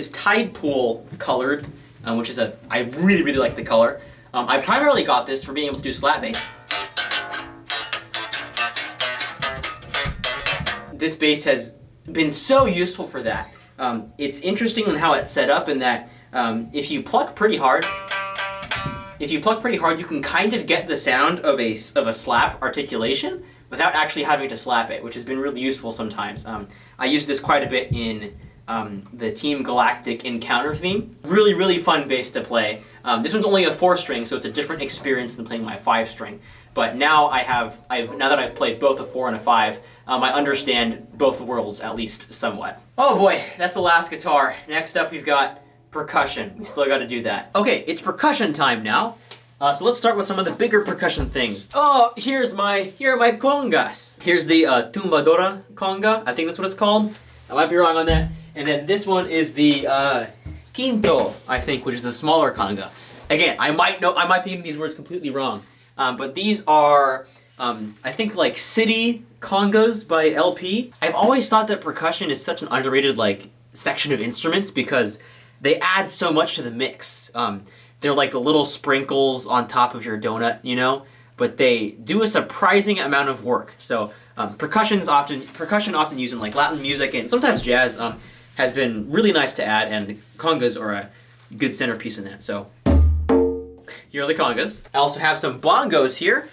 Tide Pool colored, which is I really, really like the color. I primarily got this for being able to do slap bass. This bass has been so useful for that. It's interesting in how it's set up in that if you pluck pretty hard, you can kind of get the sound of a slap articulation without actually having to slap it, which has been really useful sometimes. I use this quite a bit in the Team Galactic Encounter theme. Really, really fun bass to play. This one's only a 4-string, so it's a different experience than playing my 5-string. But now now that I've played both a 4 and a 5, I understand both worlds at least somewhat. Oh boy, that's the last guitar. Next up we've got percussion. We still got to do that. Okay, it's percussion time now. So let's start with some of the bigger percussion things. Oh, here are my congas. Here's the tumbadora conga. I think that's what it's called. I might be wrong on that. And then this one is the quinto, I think, which is the smaller conga. Again, I might be getting these words completely wrong, but these are, I think, like City Congas by LP. I've always thought that percussion is such an underrated, like, section of instruments because they add so much to the mix. They're like the little sprinkles on top of your donut, you know? But they do a surprising amount of work. So percussion often used in like Latin music and sometimes jazz has been really nice to add, and congas are a good centerpiece in that. So here are the congas. I also have some bongos here.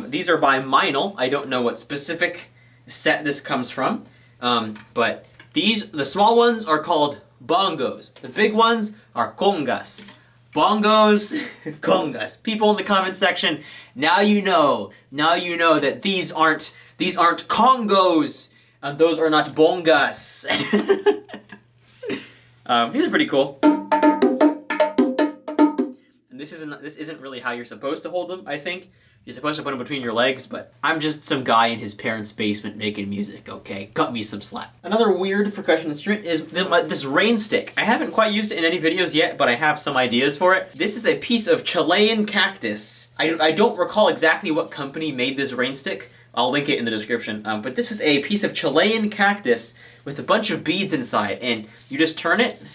These are by Meinl. I don't know what specific set this comes from, but the small ones are called bongos. The big ones are congas. Bongos, congas. People in the comments section, now you know that these aren't congos. Those are not bongas. These are pretty cool. And this isn't really how you're supposed to hold them, I think. You're supposed to put them between your legs, but I'm just some guy in his parents' basement making music, okay? Cut me some slack. Another weird percussion instrument is this rain stick. I haven't quite used it in any videos yet, but I have some ideas for it. This is a piece of Chilean cactus. I don't recall exactly what company made this rain stick. I'll link it in the description. But this is a piece of Chilean cactus with a bunch of beads inside, and you just turn it, and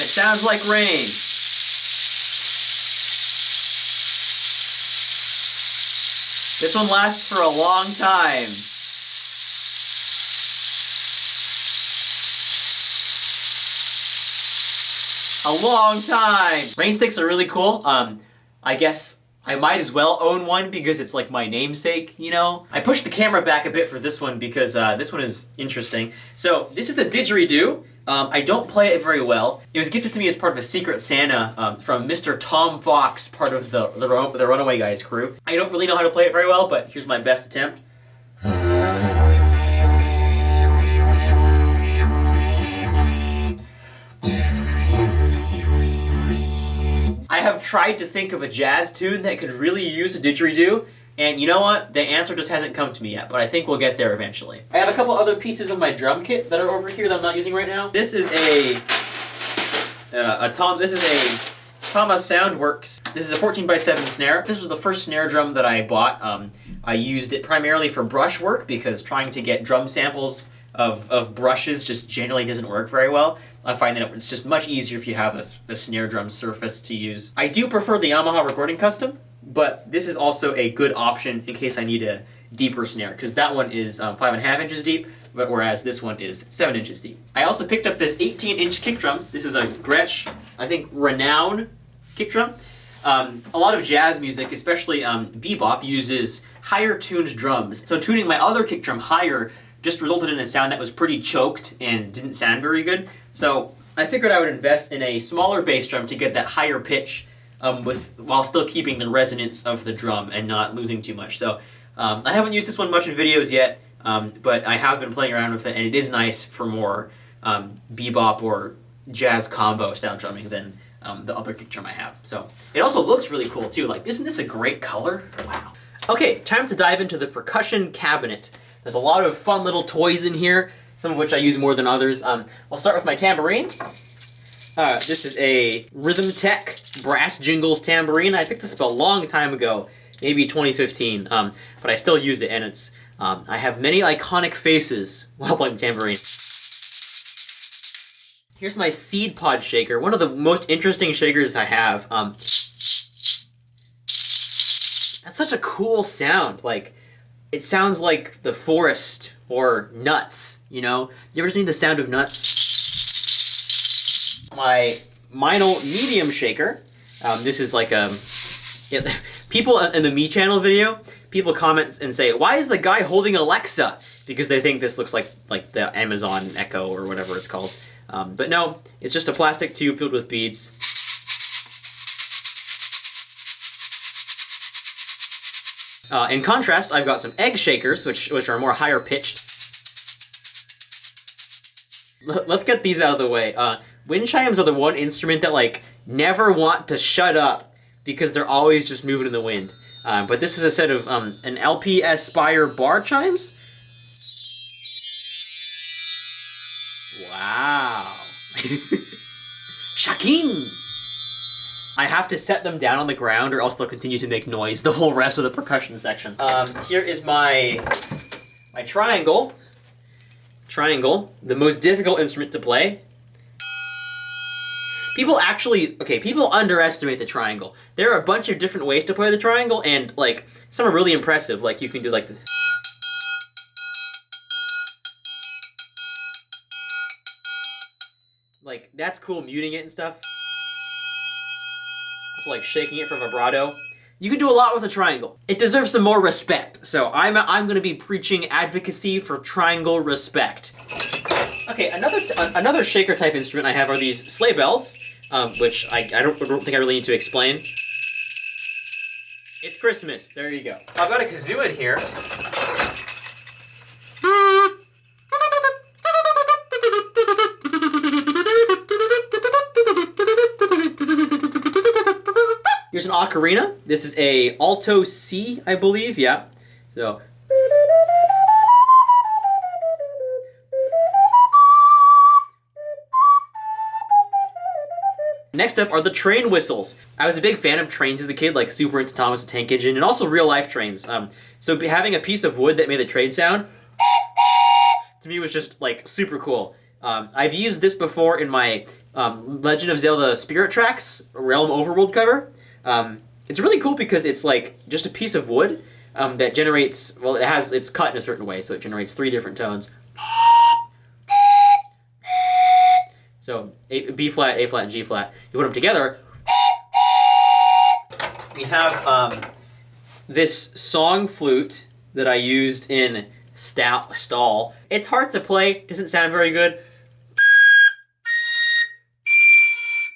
it sounds like rain. This one lasts for a long time. A long time! Rain sticks are really cool. I guess I might as well own one because it's like my namesake, you know? I pushed the camera back a bit for this one because this one is interesting. So, this is a didgeridoo. I don't play it very well. It was gifted to me as part of a Secret Santa from Mr. Tom Fox, part of the Runaway Guys crew. I don't really know how to play it very well, but here's my best attempt. I have tried to think of a jazz tune that could really use a didgeridoo, and you know what? The answer just hasn't come to me yet, but I think we'll get there eventually. I have a couple other pieces of my drum kit that are over here that I'm not using right now. This is a Thomas Soundworks. This is a 14x7 snare. This was the first snare drum that I bought. I used it primarily for brush work because trying to get drum samples of brushes just generally doesn't work very well. I find that it's just much easier if you have a snare drum surface to use. I do prefer the Yamaha Recording Custom, but this is also a good option in case I need a deeper snare, because that one is 5.5 inches deep, but whereas this one is 7 inches deep. I also picked up this 18-inch kick drum. This is a Gretsch, I think, Renown kick drum. A lot of jazz music, especially bebop, uses higher tuned drums. So tuning my other kick drum higher just resulted in a sound that was pretty choked and didn't sound very good. So I figured I would invest in a smaller bass drum to get that higher pitch while still keeping the resonance of the drum and not losing too much. So I haven't used this one much in videos yet, but I have been playing around with it, and it is nice for more bebop or jazz combo style drumming than the other kick drum I have. So it also looks really cool too. Like, isn't this a great color? Wow. Okay, time to dive into the percussion cabinet. There's a lot of fun little toys in here, some of which I use more than others. I'll start with my tambourine. This is a Rhythm Tech Brass Jingles tambourine. I picked this up a long time ago, maybe 2015, but I still use it, and it's I have many iconic faces while playing the tambourine. Here's my seed pod shaker, one of the most interesting shakers I have. That's such a cool sound. Like, it sounds like the forest or nuts, you know? You ever seen the sound of nuts? My Meinl medium shaker. This is like people in the Me channel video, people comment and say, "Why is the guy holding Alexa?" Because they think this looks like the Amazon Echo or whatever it's called. But no, it's just a plastic tube filled with beads. In contrast, I've got some egg shakers, which are more higher pitched. Let's get these out of the way. Wind chimes are the one instrument that like never want to shut up because they're always just moving in the wind. But this is a set of an LP Aspire bar chimes. Wow. Shakin! I have to set them down on the ground or else they'll continue to make noise the whole rest of the percussion section. Here is my triangle. Triangle, the most difficult instrument to play. People underestimate the triangle. There are a bunch of different ways to play the triangle, and like some are really impressive. Like you can do like the... Like that's cool, muting it and stuff. Also like shaking it for vibrato. You can do a lot with a triangle. It deserves some more respect. So I'm gonna be preaching advocacy for triangle respect. Okay, another shaker type instrument I have are these sleigh bells, which I don't think I really need to explain. It's Christmas, there you go. I've got a kazoo in here. Here's an ocarina. This is a Alto C, I believe, yeah. So. Next up are the train whistles. I was a big fan of trains as a kid, like super into Thomas the Tank Engine, and also real life trains. So having a piece of wood that made the train sound, to me was just like super cool. I've used this before in my Legend of Zelda Spirit Tracks Realm Overworld cover. It's really cool because it's like just a piece of wood that generates, well, it's cut in a certain way, so it generates 3 different tones. So B flat, A flat, and G flat. You put them together. We have this song flute that I used in Stall. It's hard to play, doesn't sound very good.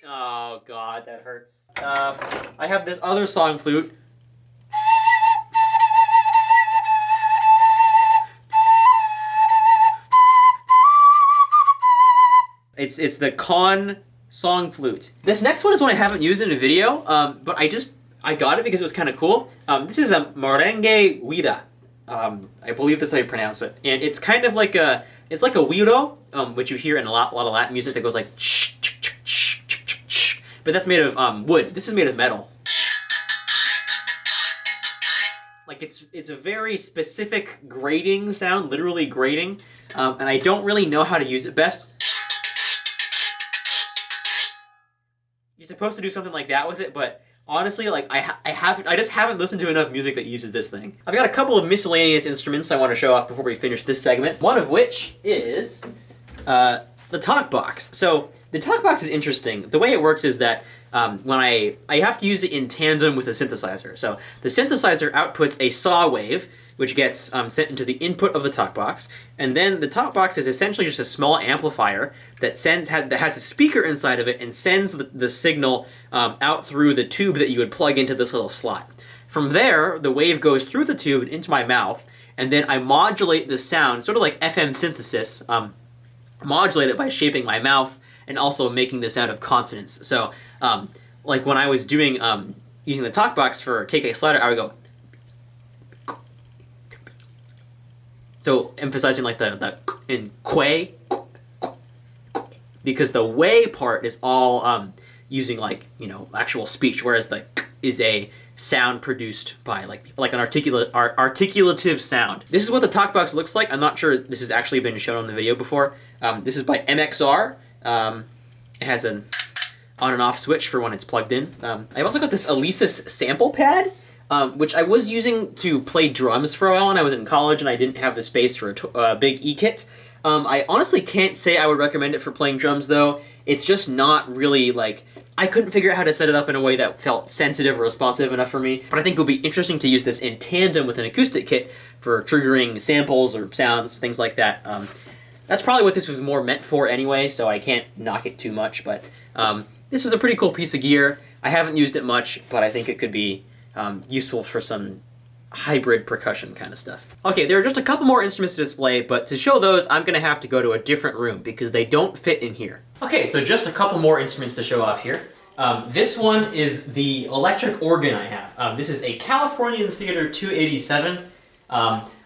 Oh god, that hurts. I have this other song flute. It's the Con song flute. This next one is one I haven't used in a video, but I got it because it was kind of cool. This is a merengue guida. I believe that's how you pronounce it, and it's kind of like it's like a güiro, which you hear in a lot of Latin music that goes like, but that's made of wood. This is made of metal. Like it's a very specific grating sound, literally grating, and I don't really know how to use it best. You're supposed to do something like that with it, but honestly, like I just haven't listened to enough music that uses this thing. I've got a couple of miscellaneous instruments I want to show off before we finish this segment. One of which is the talk box. So the talk box is interesting. The way it works is that when I have to use it in tandem with a synthesizer. So the synthesizer outputs a saw wave, which gets sent into the input of the talk box, and then the talk box is essentially just a small amplifier that has a speaker inside of it and sends the signal out through the tube that you would plug into this little slot. From there, the wave goes through the tube and into my mouth, and then I modulate the sound, sort of like FM synthesis, modulate it by shaping my mouth and also making the sound of consonants. So, like when I was doing using the talk box for KK Slider, I would go. So emphasizing like the in quay, because the way part is all using like, you know, actual speech, whereas the is a sound produced by like an articulative sound. This is what the talk box looks like. I'm not sure this has actually been shown on the video before. This is by MXR. It has an on and off switch for when it's plugged in. I've also got this Alesis sample pad, which I was using to play drums for a while when I was in college and I didn't have the space for a big E-kit. I honestly can't say I would recommend it for playing drums though. It's just not really like, I couldn't figure out how to set it up in a way that felt sensitive or responsive enough for me. But I think it would be interesting to use this in tandem with an acoustic kit for triggering samples or sounds, things like that. That's probably what this was more meant for anyway, so I can't knock it too much. But this was a pretty cool piece of gear. I haven't used it much, but I think it could be useful for some hybrid percussion kind of stuff. Okay, there are just a couple more instruments to display, but to show those, I'm gonna have to go to a different room because they don't fit in here. Okay, so just a couple more instruments to show off here. This one is the electric organ I have. This is a Californian Theater 287.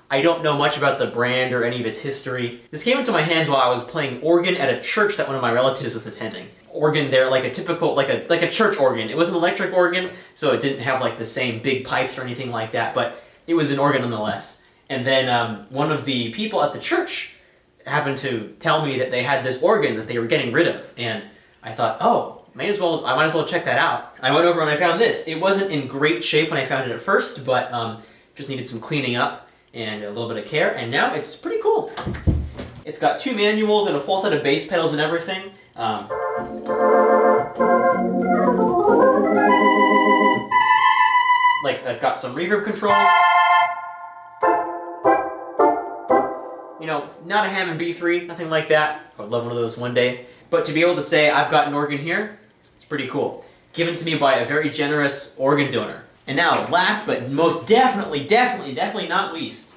I don't know much about the brand or any of its history. This came into my hands while I was playing organ at a church that one of my relatives was attending. Organ there, like a typical, like a church organ. It was an electric organ, so it didn't have like the same big pipes or anything like that, but it was an organ nonetheless. And then one of the people at the church happened to tell me that they had this organ that they were getting rid of, and I thought, oh, I might as well check that out. I went over and I found this. It wasn't in great shape when I found it at first, but just needed some cleaning up and a little bit of care, and now it's pretty cool. It's got 2 manuals and a full set of bass pedals and everything. Like, it's got some reverb controls. You know, not a Hammond B3, nothing like that. I would love one of those one day. But to be able to say I've got an organ here, it's pretty cool. Given to me by a very generous organ donor. And now, last but most definitely not least,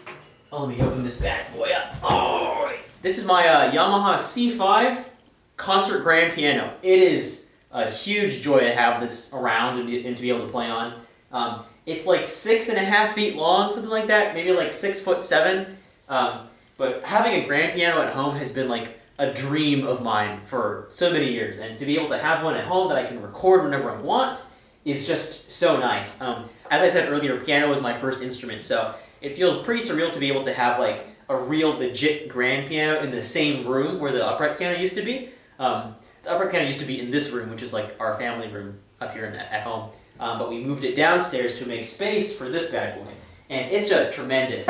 let me open this bad boy up. Oh, this is my Yamaha C5 concert grand piano. It is a huge joy to have this around and to be able to play on. It's like 6.5 feet long, something like that, maybe like 6'7". But having a grand piano at home has been like a dream of mine for so many years, and to be able to have one at home that I can record whenever I want is just so nice. As I said earlier, piano was my first instrument, so it feels pretty surreal to be able to have like a real legit grand piano in the same room where the upright piano used to be. The upright piano used to be in this room, which is like our family room up here at home, but we moved it downstairs to make space for this bad boy, and it's just tremendous.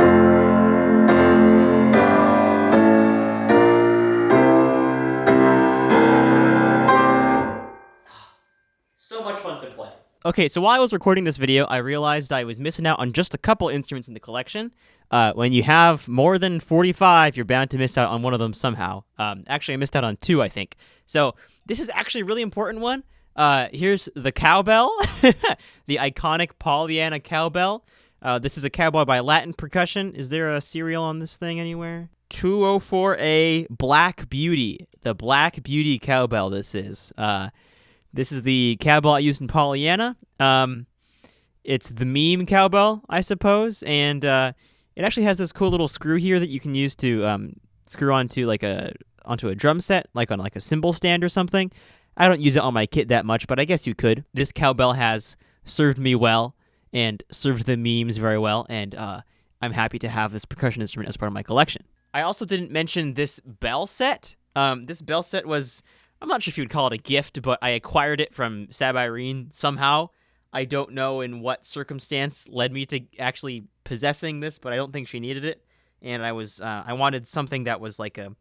So much fun to play. Okay, so while I was recording this video, I realized I was missing out on just a couple instruments in the collection. When you have more than 45, you're bound to miss out on one of them somehow. Actually, I missed out on 2, I think. So this is actually a really important one. Here's the cowbell, the iconic Pollyanna cowbell. This is a cowbell by Latin Percussion. Is there a serial on this thing anywhere? 204A Black Beauty. The Black Beauty cowbell this is. This is the cowbell I used in Pollyanna. It's the meme cowbell, I suppose, and it actually has this cool little screw here that you can use to screw onto a drum set, like on like a cymbal stand or something. I don't use it on my kit that much, but I guess you could. This cowbell has served me well and served the memes very well, and I'm happy to have this percussion instrument as part of my collection. I also didn't mention this bell set. This bell set was, I'm not sure if you would call it a gift, but I acquired it from Sab Irene somehow. I don't know in what circumstance led me to actually possessing this, but I don't think she needed it. And I wanted something that was like a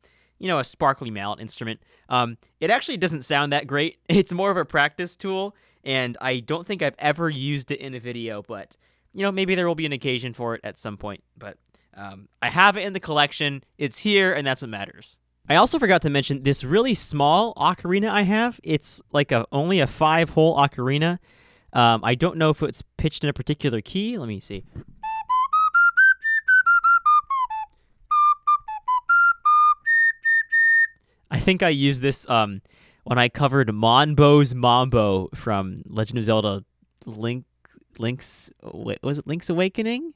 sparkly mallet instrument. It actually doesn't sound that great. It's more of a practice tool, and I don't think I've ever used it in a video, but maybe there will be an occasion for it at some point. But I have it in the collection. It's here, and that's what matters. I also forgot to mention this really small ocarina I have. It's like only a 5-hole ocarina. I don't know if it's pitched in a particular key. Let me see. I think I used this when I covered Monbo's Mambo from Legend of Zelda Link's Awakening?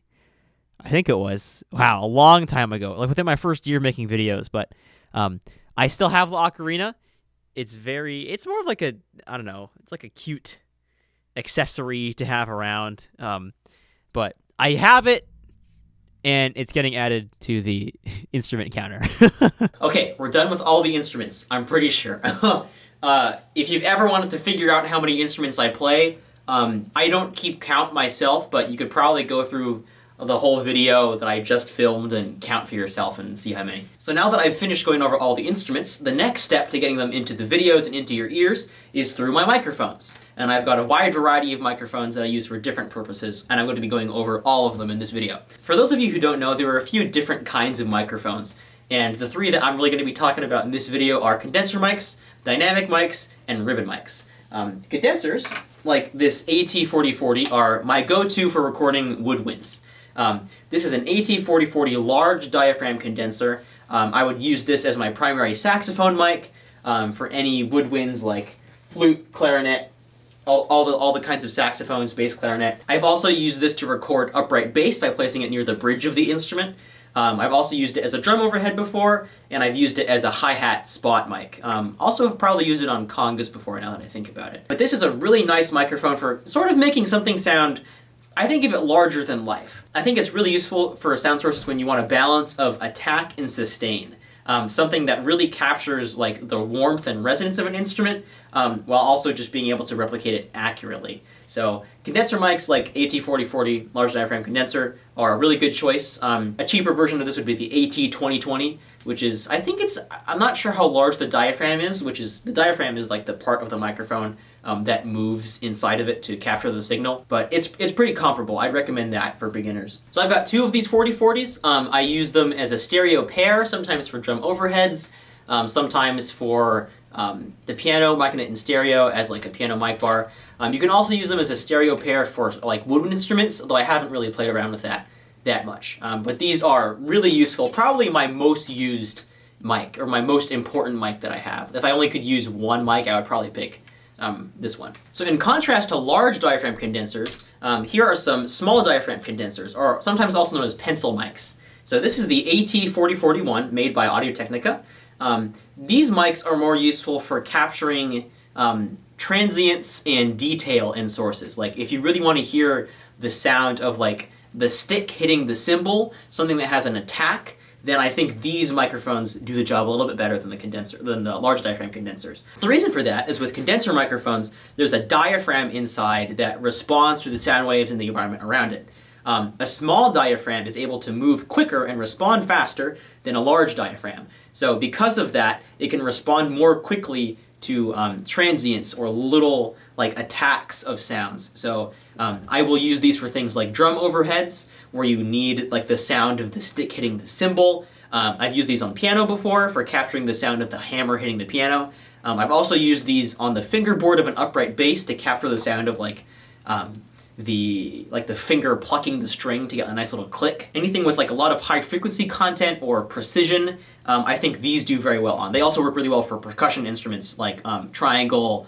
I think it was. Wow, a long time ago. Like within my first year making videos, but I still have the ocarina. It's more of like it's like a cute accessory to have around. But I have it, and it's getting added to the instrument counter. Okay, we're done with all the instruments, I'm pretty sure. If you've ever wanted to figure out how many instruments I play, I don't keep count myself, but you could probably go through the whole video that I just filmed and count for yourself and see how many. So now that I've finished going over all the instruments, the next step to getting them into the videos and into your ears is through my microphones. And I've got a wide variety of microphones that I use for different purposes, and I'm going to be going over all of them in this video. For those of you who don't know, there are a few different kinds of microphones, and the 3 that I'm really going to be talking about in this video are condenser mics, dynamic mics, and ribbon mics. Condensers, like this AT4040, are my go-to for recording woodwinds. This is an AT4040 large diaphragm condenser. I would use this as my primary saxophone mic for any woodwinds like flute, clarinet, all the kinds of saxophones, bass, clarinet. I've also used this to record upright bass by placing it near the bridge of the instrument. I've also used it as a drum overhead before, and I've used it as a hi-hat spot mic. Also have probably used it on congas before, now that I think about it. But this is a really nice microphone for sort of making something sound, I think of it larger than life. I think it's really useful for sound sources when you want a balance of attack and sustain. Something that really captures like the warmth and resonance of an instrument, while also just being able to replicate it accurately. So condenser mics like AT4040 large diaphragm condenser are a really good choice. A cheaper version of this would be the AT2020, which is, I'm not sure how large the diaphragm is, the diaphragm is like the part of the microphone that moves inside of it to capture the signal, but it's pretty comparable. I'd recommend that for beginners. So I've got two of these 4040s. I use them as a stereo pair, sometimes for drum overheads, sometimes for the piano, micing it in stereo as like a piano mic bar. You can also use them as a stereo pair for like woodwind instruments, though I haven't really played around with that much. But these are really useful, probably my most used mic, or my most important mic that I have. If I only could use one mic, I would probably pick this one. So in contrast to large diaphragm condensers, here are some small diaphragm condensers, or sometimes also known as pencil mics. So this is the AT4041 made by Audio-Technica. These mics are more useful for capturing transients and detail in sources. Like if you really want to hear the sound of like the stick hitting the cymbal, something that has an attack, then I think these microphones do the job a little bit better than the large diaphragm condensers. The reason for that is with condenser microphones, there's a diaphragm inside that responds to the sound waves in the environment around it. A small diaphragm is able to move quicker and respond faster than a large diaphragm. So because of that, it can respond more quickly to transients or little like attacks of sounds. So I will use these for things like drum overheads, where you need like the sound of the stick hitting the cymbal. I've used these on piano before for capturing the sound of the hammer hitting the piano. I've also used these on the fingerboard of an upright bass to capture the sound of like the finger plucking the string to get a nice little click. Anything with like a lot of high frequency content or precision, I think these do very well on. They also work really well for percussion instruments like triangle,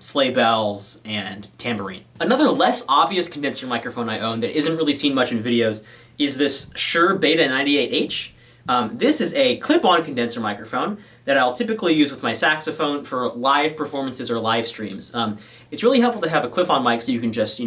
sleigh bells, and tambourine. Another less obvious condenser microphone I own that isn't really seen much in videos is this Shure Beta 98H. This is a clip-on condenser microphone that I'll typically use with my saxophone for live performances or live streams. It's really helpful to have a clip-on mic so you can just,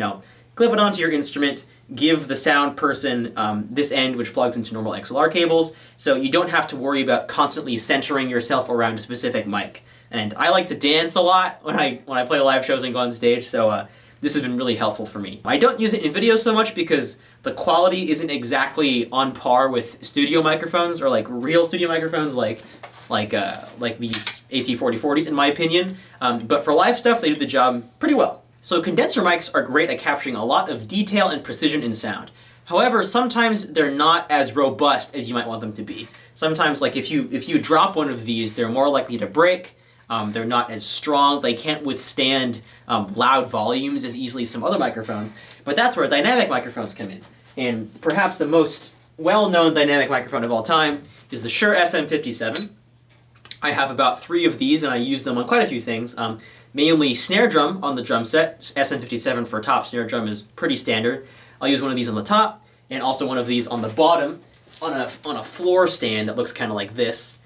clip it onto your instrument, give the sound person this end, which plugs into normal XLR cables, so you don't have to worry about constantly centering yourself around a specific mic. And I like to dance a lot when I play live shows and go on stage, so this has been really helpful for me. I don't use it in videos so much because the quality isn't exactly on par with studio microphones, or like real studio microphones like these AT4040s in my opinion. But for live stuff, they do the job pretty well. So condenser mics are great at capturing a lot of detail and precision in sound. However, sometimes they're not as robust as you might want them to be. Sometimes, like if you drop one of these, they're more likely to break. They're not as strong. They can't withstand loud volumes as easily as some other microphones. But that's where dynamic microphones come in. And perhaps the most well-known dynamic microphone of all time is the Shure SM57. I have about 3 of these, and I use them on quite a few things. Mainly snare drum on the drum set. SM57 for top snare drum is pretty standard. I'll use one of these on the top, and also one of these on the bottom on a floor stand that looks kind of like this.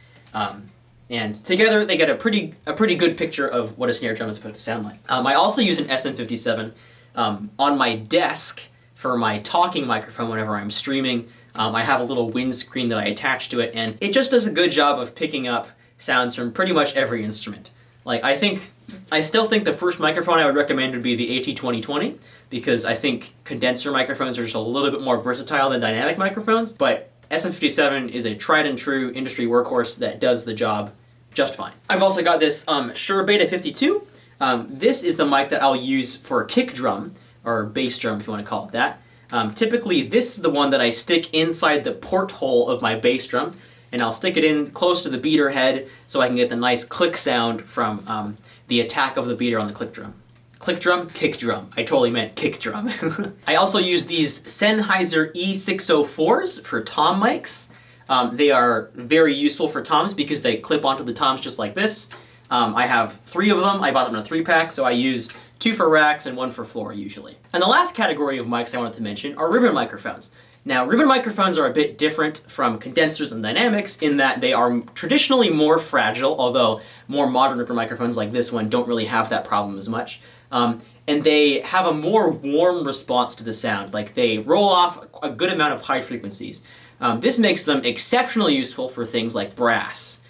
And together they get a pretty good picture of what a snare drum is supposed to sound like. I also use an SM57 on my desk for my talking microphone whenever I'm streaming. I have a little windscreen that I attach to it, and it just does a good job of picking up sounds from pretty much every instrument. Like I still think the first microphone I would recommend would be the AT2020, because I think condenser microphones are just a little bit more versatile than dynamic microphones, but SM57 is a tried and true industry workhorse that does the job just fine. I've also got this Shure Beta 52. This is the mic that I'll use for kick drum, or bass drum if you want to call it that. Typically this is the one that I stick inside the porthole of my bass drum, and I'll stick it in close to the beater head so I can get the nice click sound from the attack of the beater on the click drum. Click drum, kick drum. I totally meant kick drum. I also use these Sennheiser E604s for tom mics. They are very useful for toms because they clip onto the toms just like this. I have 3 of them. I bought them in a 3-pack, so I use 2 for racks and 1 for floor usually. And the last category of mics I wanted to mention are ribbon microphones. Now, ribbon microphones are a bit different from condensers and dynamics in that they are traditionally more fragile, although more modern ribbon microphones like this one don't really have that problem as much. And they have a more warm response to the sound. Like, they roll off a good amount of high frequencies. This makes them exceptionally useful for things like brass.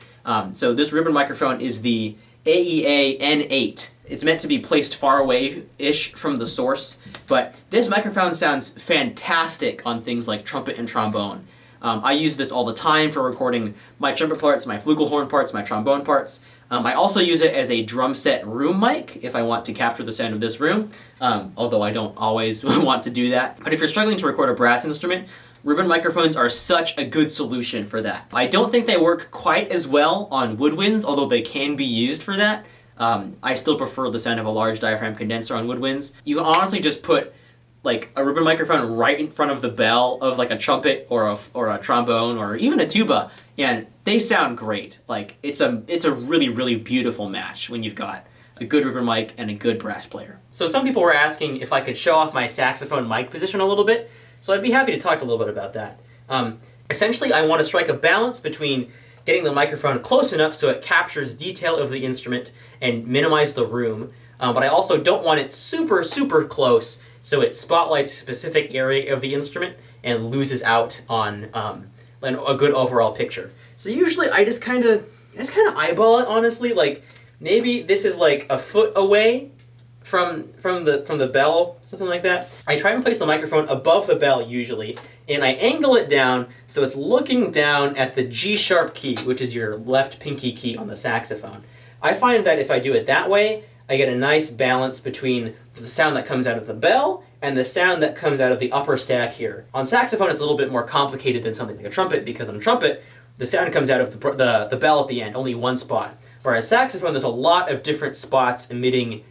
So this ribbon microphone is the AEA N8. It's meant to be placed far away-ish from the source, but this microphone sounds fantastic on things like trumpet and trombone. I use this all the time for recording my trumpet parts, my flugelhorn parts, my trombone parts. I also use it as a drum set room mic if I want to capture the sound of this room, although I don't always want to do that. But if you're struggling to record a brass instrument, ribbon microphones are such a good solution for that. I don't think they work quite as well on woodwinds, although they can be used for that. I still prefer the sound of a large diaphragm condenser on woodwinds. You can honestly just put like a ribbon microphone right in front of the bell of like a trumpet or a trombone or even a tuba, and they sound great. Like it's a really, really beautiful match when you've got a good ribbon mic and a good brass player. So some people were asking if I could show off my saxophone mic position a little bit, so I'd be happy to talk a little bit about that. Essentially, I want to strike a balance between getting the microphone close enough so it captures detail of the instrument and minimize the room, but I also don't want it super, super close so it spotlights a specific area of the instrument and loses out on a good overall picture. So usually I just kind of eyeball it, honestly. Like maybe this is like a foot away from the bell, something like that. I try and place the microphone above the bell usually, and I angle it down so it's looking down at the G sharp key, which is your left pinky key on the saxophone. I find that if I do it that way, I get a nice balance between the sound that comes out of the bell and the sound that comes out of the upper stack here. On saxophone, it's a little bit more complicated than something like a trumpet, because on a trumpet, the sound comes out of the bell at the end, only one spot. Whereas saxophone, there's a lot of different spots emitting,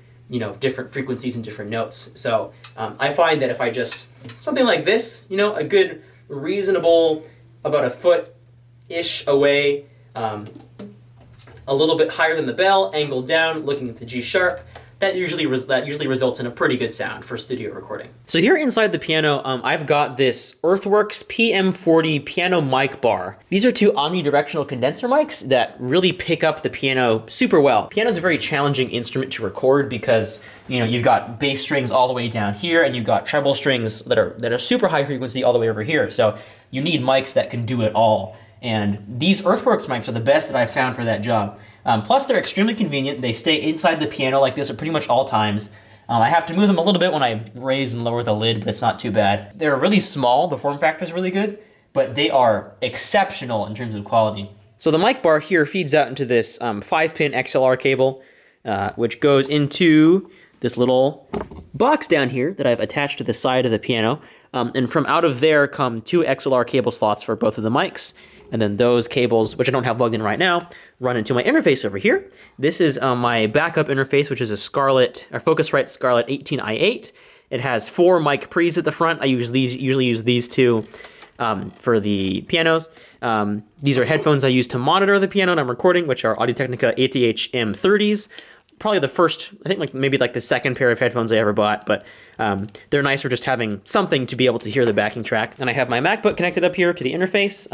different frequencies and different notes. So I find that if I just, something like this, a good reasonable, about a foot-ish away, a little bit higher than the bell, angled down, looking at the G sharp, that usually results in a pretty good sound for studio recording. So here inside the piano, I've got this Earthworks PM40 piano mic bar. These are 2 omnidirectional condenser mics that really pick up the piano super well. Piano is a very challenging instrument to record because you've got bass strings all the way down here, and you've got treble strings that are super high frequency all the way over here. So you need mics that can do it all. And these Earthworks mics are the best that I've found for that job. Plus, they're extremely convenient. They stay inside the piano like this at pretty much all times. I have to move them a little bit when I raise and lower the lid, but it's not too bad. They're really small. The form factor is really good, but they are exceptional in terms of quality. So the mic bar here feeds out into this 5-pin XLR cable, which goes into this little box down here that I've attached to the side of the piano. And from out of there come 2 XLR cable slots for both of the mics. And then those cables, which I don't have plugged in right now, run into my interface over here. This is my backup interface, which is a Focusrite Scarlett 18i8. It has 4 mic pre's at the front. I usually use these 2 for the pianos. These are headphones I use to monitor the piano I'm recording, which are Audio-Technica ATH M30s. Probably the first, I think maybe the second pair of headphones I ever bought, but they're nice for just having something to be able to hear the backing track. And I have my MacBook connected up here to the interface.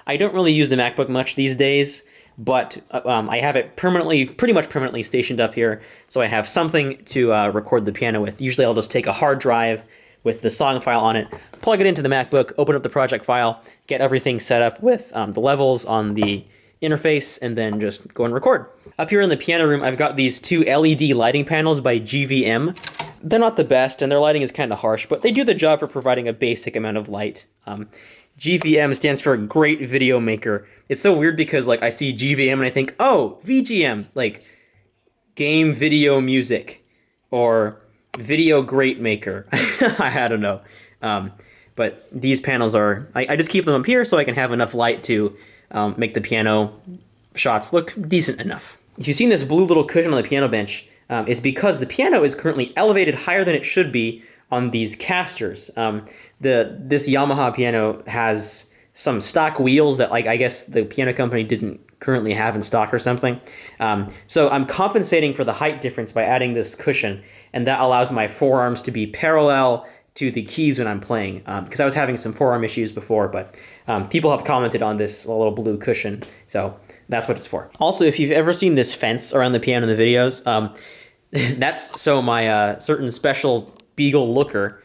I don't really use the MacBook much these days, but I have it pretty much permanently stationed up here, so I have something to record the piano with. Usually I'll just take a hard drive with the song file on it, plug it into the MacBook, open up the project file, get everything set up with the levels on the interface, and then just go and record. Up here in the piano room, I've got these 2 LED lighting panels by GVM. They're not the best, and their lighting is kind of harsh, but they do the job for providing a basic amount of light. GVM stands for Great Video Maker. It's so weird because I see GVM and I think, oh, VGM, like Game Video Music, or Video Great Maker. I don't know. But these panels are, I just keep them up here so I can have enough light to make the piano shots look decent enough. If you've seen this blue little cushion on the piano bench, it's because the piano is currently elevated higher than it should be on these casters. This Yamaha piano has some stock wheels that I guess the piano company didn't currently have in stock or something. So I'm compensating for the height difference by adding this cushion, and that allows my forearms to be parallel to the keys when I'm playing, because I was having some forearm issues before, but people have commented on this little blue cushion, so that's what it's for. Also, if you've ever seen this fence around the piano in the videos, that's so my certain special Beagle looker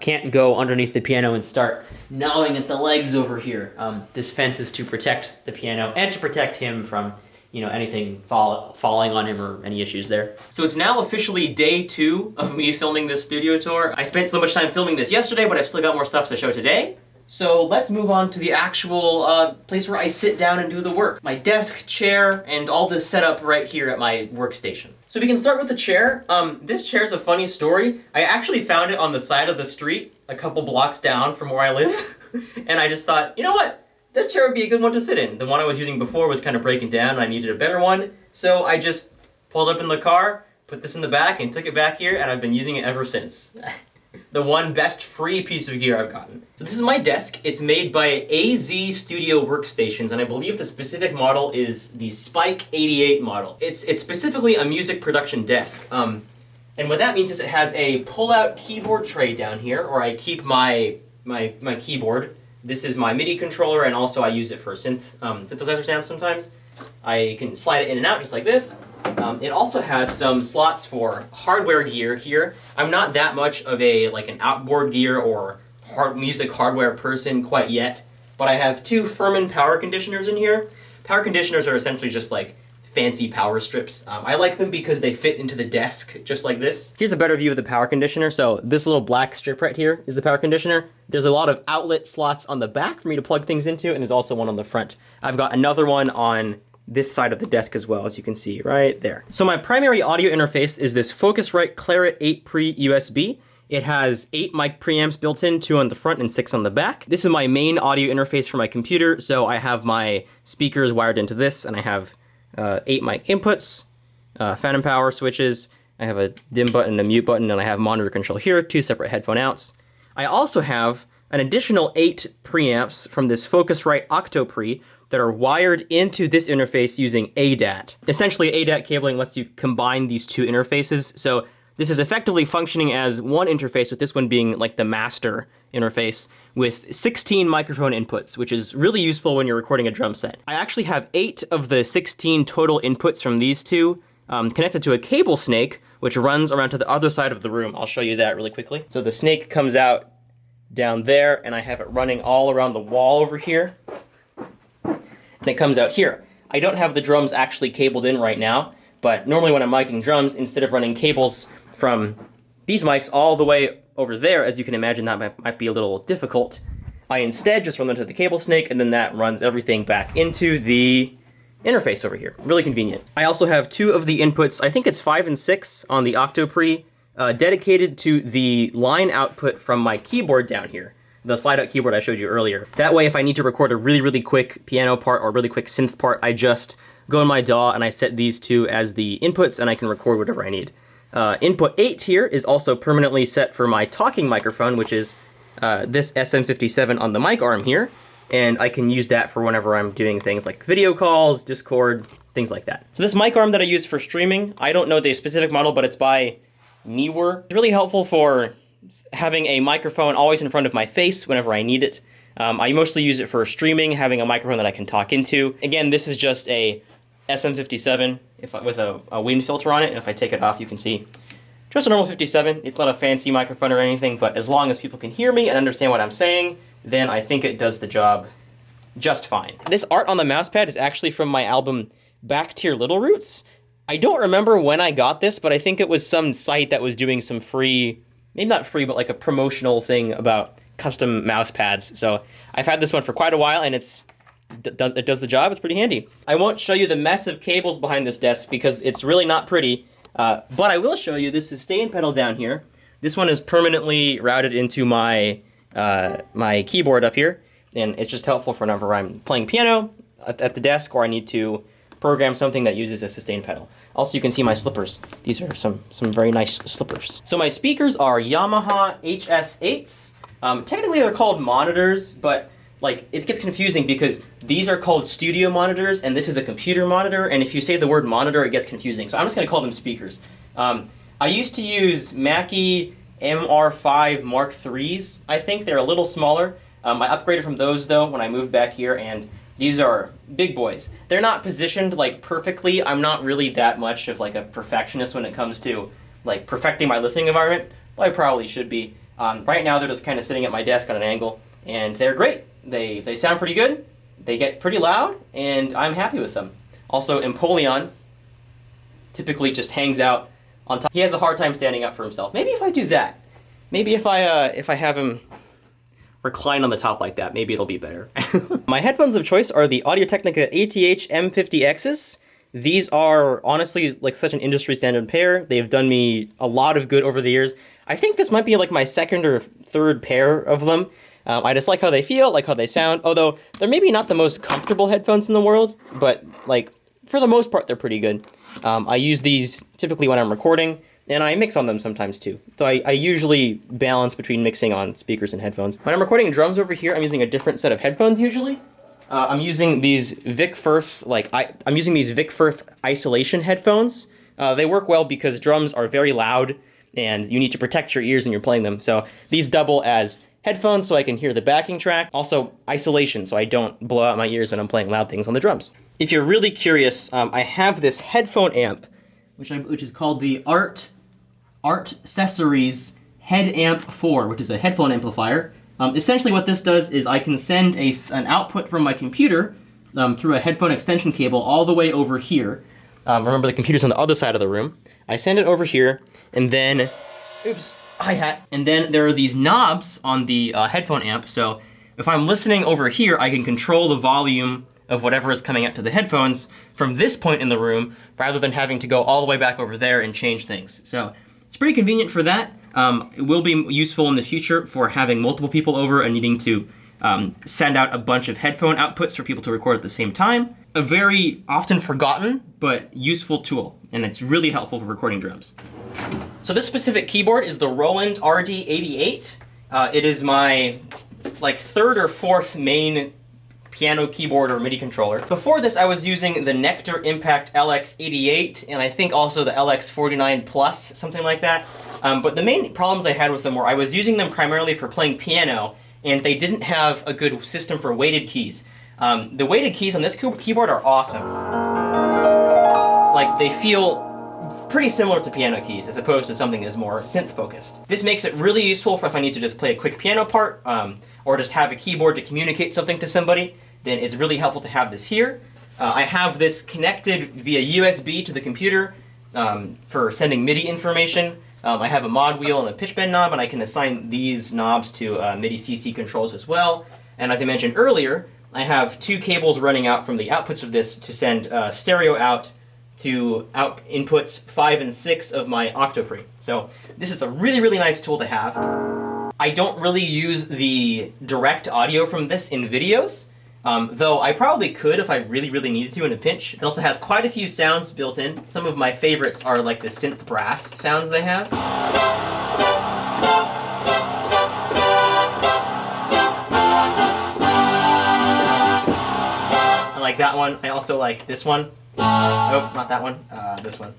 can't go underneath the piano and start gnawing at the legs over here. This fence is to protect the piano and to protect him from, you know, anything falling on him or any issues there. So it's now officially day 2 of me filming this studio tour. I spent so much time filming this yesterday, but I've still got more stuff to show today. So let's move on to the actual place where I sit down and do the work. My desk, chair, and all this setup right here at my workstation. So we can start with the chair. This chair's a funny story. I actually found it on the side of the street, a couple blocks down from where I live. And I just thought, you know what? This chair would be a good one to sit in. The one I was using before was kind of breaking down and I needed a better one. So I just pulled up in the car, put this in the back, and took it back here, and I've been using it ever since. The one best free piece of gear I've gotten. So this is my desk. It's made by AZ Studio Workstations, and I believe the specific model is the Spike 88 model. It's specifically a music production desk. And what that means is it has a pull-out keyboard tray down here, where I keep my keyboard. This is my MIDI controller, and also I use it for synthesizer sounds sometimes. I can slide it in and out just like this. It also has some slots for hardware gear here. I'm not that much of an outboard gear or music hardware person quite yet, but I have 2 Furman power conditioners in here. Power conditioners are essentially just like fancy power strips. I like them because they fit into the desk just like this. Here's a better view of the power conditioner. So this little black strip right here is the power conditioner. There's a lot of outlet slots on the back for me to plug things into, and there's also one on the front. I've got another one on this side of the desk as well, as you can see right there. So my primary audio interface is this Focusrite Claret 8 Pre USB. It has 8 mic preamps built in, 2 on the front and 6 on the back. This is my main audio interface for my computer, so I have my speakers wired into this, and I have 8 mic inputs, phantom power switches, I have a dim button, a mute button, and I have monitor control here, 2 separate headphone outs. I also have an additional 8 preamps from this Focusrite Octo Pre that are wired into this interface using ADAT. Essentially, ADAT cabling lets you combine these 2 interfaces, so this is effectively functioning as one interface, with this one being like the master interface, with 16 microphone inputs, which is really useful when you're recording a drum set. I actually have 8 of the 16 total inputs from these 2 connected to a cable snake, which runs around to the other side of the room. I'll show you that really quickly. So the snake comes out down there, and I have it running all around the wall over here. And it comes out here. I don't have the drums actually cabled in right now, but normally when I'm miking drums, instead of running cables from these mics all the way over there, as you can imagine, that might be a little difficult, I instead just run them to the cable snake, and then that runs everything back into the interface over here. Really convenient. I also have 2 of the inputs, I think it's 5 and 6 on the Octo Pre, dedicated to the line output from my keyboard down here. The slide-out keyboard I showed you earlier. That way, if I need to record a really, really quick piano part or a really quick synth part, I just go in my DAW and I set these 2 as the inputs, and I can record whatever I need. Input 8 here is also permanently set for my talking microphone, which is this SM57 on the mic arm here, and I can use that for whenever I'm doing things like video calls, Discord, things like that. So this mic arm that I use for streaming, I don't know the specific model, but it's by Neewer. It's really helpful for having a microphone always in front of my face whenever I need it. I mostly use it for streaming, having a microphone that I can talk into. Again, this is just a SM57 with a wind filter on it, and if I take it off, you can see just a normal 57. It's not a fancy microphone or anything, but as long as people can hear me and understand what I'm saying, then I think it does the job just fine. This art on the mousepad is actually from my album Back to Your Little Roots. I don't remember when I got this, but I think it was some site that was doing some free, maybe not free, but like a promotional thing about custom mouse pads. So I've had this one for quite a while, and it does the job. It's pretty handy. I won't show you the mess of cables behind this desk because it's really not pretty, but I will show you this sustain pedal down here. This one is permanently routed into my my keyboard up here, and it's just helpful for whenever I'm playing piano at the desk, or I need to program something that uses a sustain pedal. Also, you can see my slippers. These are some very nice slippers. So my speakers are Yamaha HS8s. Technically they're called monitors, but like, it gets confusing because these are called studio monitors and this is a computer monitor, and if you say the word monitor, it gets confusing. So I'm just going to call them speakers. I used to use Mackie MR5 Mark IIIs, I think. They're a little smaller. I upgraded from those, though, when I moved back here, and these are big boys. They're not positioned, like, perfectly. I'm not really that much of, like, a perfectionist when it comes to, like, perfecting my listening environment, but I probably should be. Right now, they're just kind of sitting at my desk on an angle, and they're great. They sound pretty good, they get pretty loud, and I'm happy with them. Also, Empoleon typically just hangs out on top. He has a hard time standing up for himself. Maybe if I do that. Maybe if I have him recline on the top like that, maybe it'll be better. My headphones of choice are the Audio-Technica ATH M50Xs. These are honestly like such an industry standard pair. They've done me a lot of good over the years. I think this might be like my second or third pair of them. I just like how they feel, like how they sound, although they're maybe not the most comfortable headphones in the world, but like for the most part, they're pretty good. I use these typically when I'm recording, and I mix on them sometimes too. So I usually balance between mixing on speakers and headphones. When I'm recording drums over here, I'm using a different set of headphones usually. I'm using these Vic Firth, I'm using these Vic Firth isolation headphones. They work well because drums are very loud, and you need to protect your ears when you're playing them. So these double as headphones so I can hear the backing track. Also isolation so I don't blow out my ears when I'm playing loud things on the drums. If you're really curious, I have this headphone amp, which is called the Art Accessories Head Amp 4, which is a headphone amplifier. Essentially what this does is I can send an output from my computer through a headphone extension cable all the way over here. Remember, the computer's on the other side of the room. I send it over here, and then, oops, hi-hat. And then there are these knobs on the headphone amp, so if I'm listening over here, I can control the volume of whatever is coming out to the headphones from this point in the room, rather than having to go all the way back over there and change things. So it's pretty convenient for that. It will be useful in the future for having multiple people over and needing to send out a bunch of headphone outputs for people to record at the same time. A very often forgotten, but useful tool, and it's really helpful for recording drums. So this specific keyboard is the Roland RD88. It is my third or fourth main piano keyboard or MIDI controller. Before this, I was using the Nectar Impact LX88, and I think also the LX49 Plus, something like that. But the main problems I had with them were I was using them primarily for playing piano, and they didn't have a good system for weighted keys. The weighted keys on this keyboard are awesome. Like, they feel pretty similar to piano keys as opposed to something that's more synth-focused. This makes it really useful for if I need to just play a quick piano part, or just have a keyboard to communicate something to somebody, then it's really helpful to have this here. I have this connected via USB to the computer for sending MIDI information. I have a mod wheel and a pitch bend knob, and I can assign these knobs to MIDI CC controls as well. And as I mentioned earlier, I have two cables running out from the outputs of this to send stereo out to inputs 5 and 6 of my Octopre. So this is a really, really nice tool to have. I don't really use the direct audio from this in videos, though I probably could if I really, really needed to in a pinch. It also has quite a few sounds built in. Some of my favorites are like the synth brass sounds they have. I like that one. I also like this one. Oh, not that one. This one.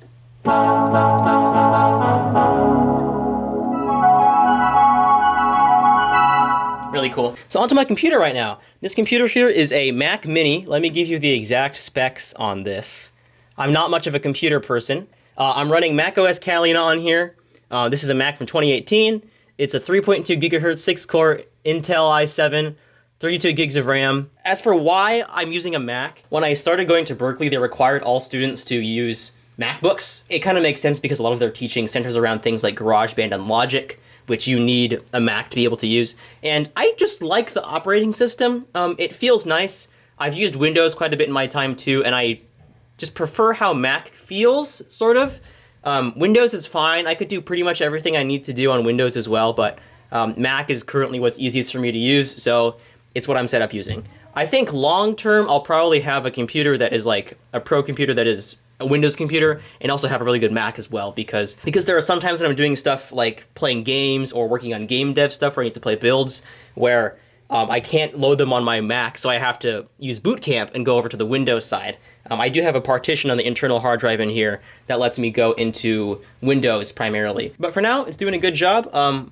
Really cool. So onto my computer right now. This computer here is a Mac Mini. Let me give you the exact specs on this. I'm not much of a computer person. I'm running macOS Catalina on here. This is a Mac from 2018. It's a 3.2 gigahertz 6-core Intel i7. 32 gigs of RAM. As for why I'm using a Mac, when I started going to Berkeley, they required all students to use MacBooks. It kind of makes sense because a lot of their teaching centers around things like GarageBand and Logic, which you need a Mac to be able to use. And I just like the operating system. It feels nice. I've used Windows quite a bit in my time too, and I just prefer how Mac feels, sort of. Windows is fine. I could do pretty much everything I need to do on Windows as well, but Mac is currently what's easiest for me to use, so it's what I'm set up using. I think long-term, I'll probably have a computer that is like a pro computer that is a Windows computer, and also have a really good Mac as well, because there are some times when I'm doing stuff like playing games or working on game dev stuff where I need to play builds, where I can't load them on my Mac, so I have to use Boot Camp and go over to the Windows side. I do have a partition on the internal hard drive in here that lets me go into Windows primarily. But for now, it's doing a good job.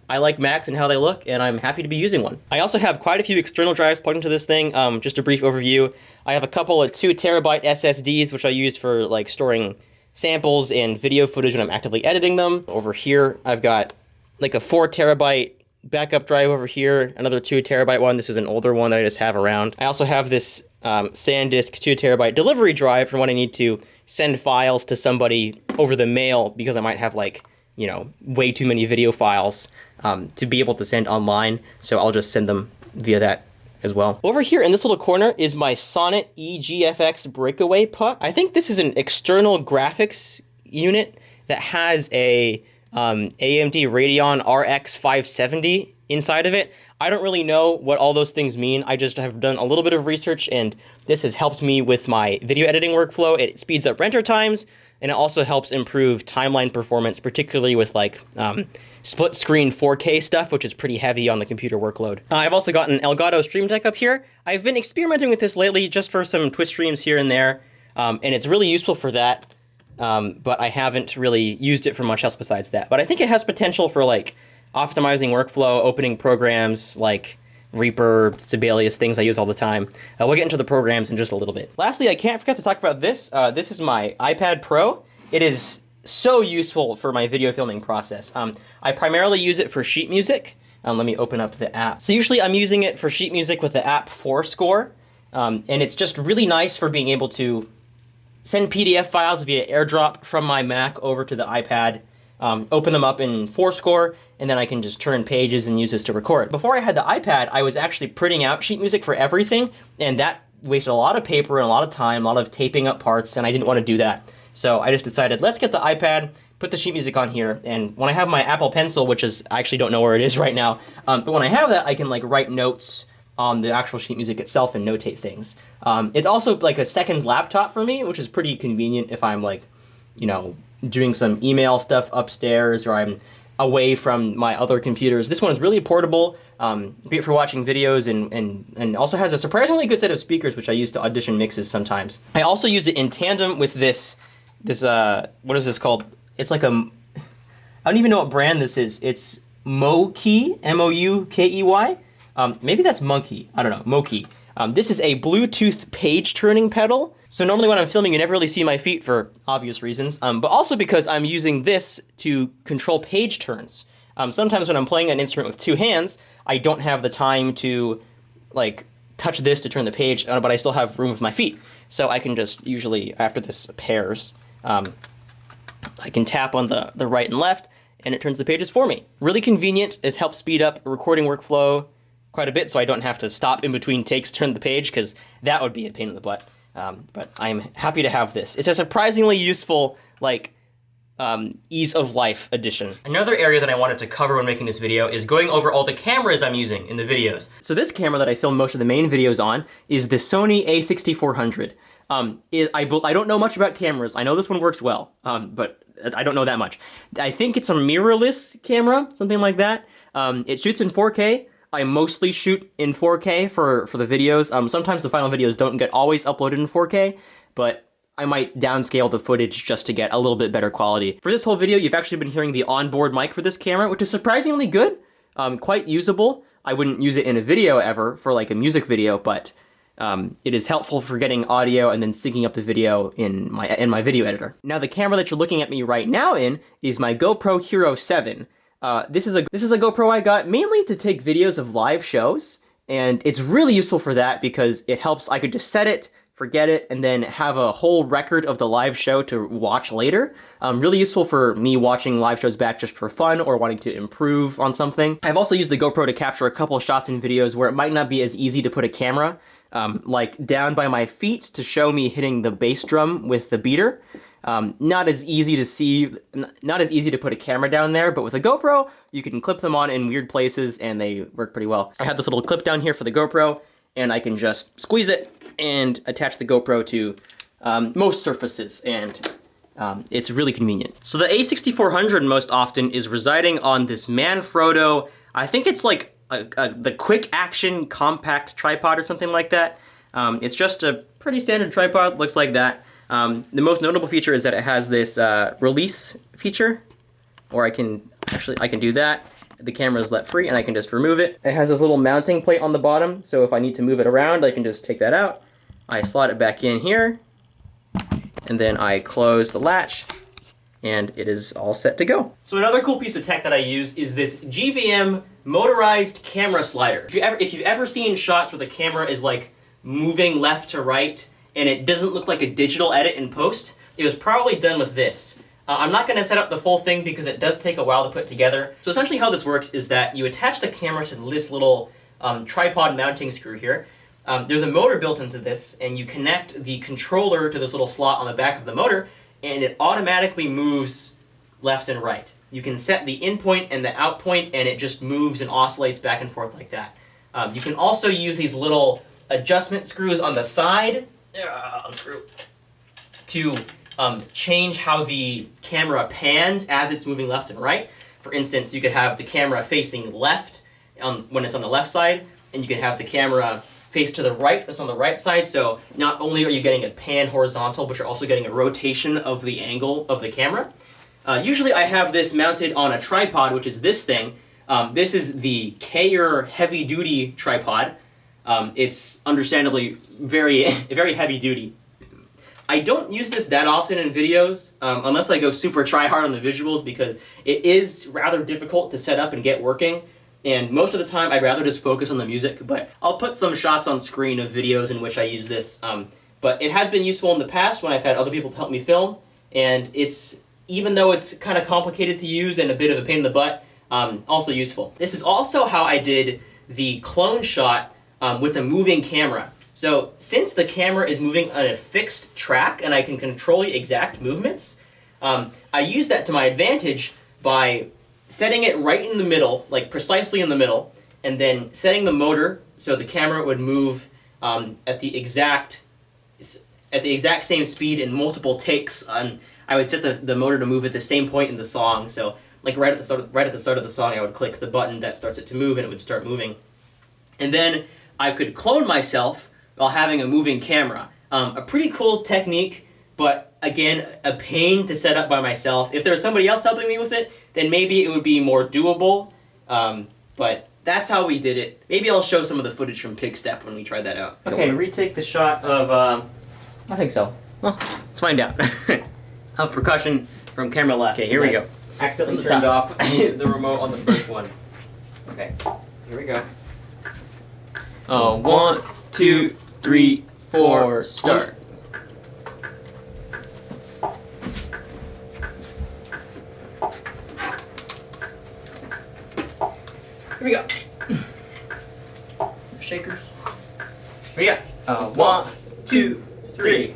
I like Macs and how they look, and I'm happy to be using one. I also have quite a few external drives plugged into this thing. Just a brief overview. I have a couple of 2 terabyte SSDs, which I use for like storing samples and video footage when I'm actively editing them. Over here, I've got like a 4 terabyte backup drive over here, another 2 terabyte one. This is an older one that I just have around. I also have this SanDisk 2 terabyte delivery drive for when I need to send files to somebody over the mail because I might have like, you know, way too many video files to be able to send online. So I'll just send them via that as well. Over here in this little corner is my Sonnet EGFX breakaway puck. I think this is an external graphics unit that has a AMD Radeon RX 570 inside of it. I don't really know what all those things mean. I just have done a little bit of research, and this has helped me with my video editing workflow. It speeds up render times, and it also helps improve timeline performance, particularly with like split screen 4K stuff, which is pretty heavy on the computer workload. I've also got an Elgato Stream Deck up here. I've been experimenting with this lately just for some twist streams here and there, and it's really useful for that. But I haven't really used it for much else besides that. But I think it has potential for like optimizing workflow, opening programs like Reaper, Sibelius, things I use all the time. We'll get into the programs in just a little bit. Lastly, I can't forget to talk about this. This is my iPad Pro. It is so useful for my video filming process. I primarily use it for sheet music. Let me open up the app. So usually I'm using it for sheet music with the app Fourscore. And it's just really nice for being able to send PDF files via AirDrop from my Mac over to the iPad, open them up in Fourscore, and then I can just turn pages and use this to record. Before I had the iPad, I was actually printing out sheet music for everything, and that wasted a lot of paper and a lot of time, a lot of taping up parts, and I didn't want to do that. So I just decided, let's get the iPad, put the sheet music on here, and when I have my Apple Pencil, which is, I actually don't know where it is right now, but when I have that, I can like write notes on the actual sheet music itself and notate things. It's also like a second laptop for me, which is pretty convenient if I'm like, you know, doing some email stuff upstairs or I'm away from my other computers. This one is really portable, great for watching videos and also has a surprisingly good set of speakers, which I use to audition mixes sometimes. I also use it in tandem with this what is this called? It's like I don't even know what brand this is. It's Moukey, M-O-U-K-E-Y. Maybe that's Monkey. I don't know, Moukey. This is a Bluetooth page turning pedal. So normally when I'm filming, you never really see my feet for obvious reasons, but also because I'm using this to control page turns. Sometimes when I'm playing an instrument with 2 hands, I don't have the time to like touch this to turn the page, but I still have room with my feet. So I can just usually, after this pairs, I can tap on the right and left, and it turns the pages for me. Really convenient. It's helped speed up recording workflow quite a bit, so I don't have to stop in between takes to turn the page, because that would be a pain in the butt. But I'm happy to have this. It's a surprisingly useful, like, ease of life edition. Another area that I wanted to cover when making this video is going over all the cameras I'm using in the videos. So this camera that I filmed most of the main videos on is the Sony a6400. I don't know much about cameras. I know this one works well, but I don't know that much. I think it's a mirrorless camera, something like that. It shoots in 4K. I mostly shoot in 4K for the videos. Sometimes the final videos don't get always uploaded in 4K, but I might downscale the footage just to get a little bit better quality. For this whole video, you've actually been hearing the onboard mic for this camera, which is surprisingly good, quite usable. I wouldn't use it in a video ever for like a music video, but it is helpful for getting audio and then syncing up the video in my video editor. Now the camera that you're looking at me right now in is my GoPro Hero 7. This is a GoPro I got mainly to take videos of live shows, and it's really useful for that because it helps. I could just set it, forget it, and then have a whole record of the live show to watch later. Really useful for me watching live shows back just for fun or wanting to improve on something. I've also used the GoPro to capture a couple of shots in videos where it might not be as easy to put a camera, like down by my feet to show me hitting the bass drum with the beater. Not as easy to see, not as easy to put a camera down there, but with a GoPro, you can clip them on in weird places and they work pretty well. I have this little clip down here for the GoPro, and I can just squeeze it and attach the GoPro to most surfaces, and it's really convenient. So the a6400 most often is residing on this Manfrotto, I think it's like the quick action compact tripod or something like that. It's just a pretty standard tripod, looks like that. The most notable feature is that it has this release feature, or I can do that. The camera is let free and I can just remove it. It has this little mounting plate on the bottom, so if I need to move it around, I can just take that out. I slot it back in here, and then I close the latch, and it is all set to go. So another cool piece of tech that I use is this GVM motorized camera slider. If you've ever seen shots where the camera is like moving left to right and it doesn't look like a digital edit in post, it was probably done with this. I'm not going to set up the full thing because it does take a while to put together. So essentially how this works is that you attach the camera to this little tripod mounting screw here. There's a motor built into this, and you connect the controller to this little slot on the back of the motor, and it automatically moves left and right. You can set the in point and the out point, and it just moves and oscillates back and forth like that. You can also use these little adjustment screws on the side to change how the camera pans as it's moving left and right. For instance, you could have the camera facing left when it's on the left side, and you can have the camera face to the right when it's on the right side, so not only are you getting a pan horizontal, but you're also getting a rotation of the angle of the camera. Usually I have this mounted on a tripod, which is this thing. This is the Kohr heavy duty tripod. It's understandably very heavy duty. I don't use this that often in videos, unless I go super try-hard on the visuals, because it is rather difficult to set up and get working, and most of the time I'd rather just focus on the music, but I'll put some shots on screen of videos in which I use this. But it has been useful in the past when I've had other people help me film, and even though it's kind of complicated to use and a bit of a pain in the butt, also useful. This is also how I did the clone shot with a moving camera. So since the camera is moving on a fixed track and I can control the exact movements, I use that to my advantage by setting it right in the middle, like precisely in the middle, and then setting the motor so the camera would move at the exact same speed in multiple takes. I would set the motor to move at the same point in the song. So like right at the start of the song, I would click the button that starts it to move and it would start moving. And then I could clone myself while having a moving camera. A pretty cool technique, but again, a pain to set up by myself. If there was somebody else helping me with it, then maybe it would be more doable. But that's how we did it. Maybe I'll show some of the footage from Pig Step when we tried that out. Okay, retake the shot of, I think so. Well, let's find out. Of percussion from camera left. Okay, here we go. Accidentally turned off the remote on the first one. Okay, here we go. 1, 2, 3, 4, start. Here we go. Shakers. Here we go. 1, 2, 3.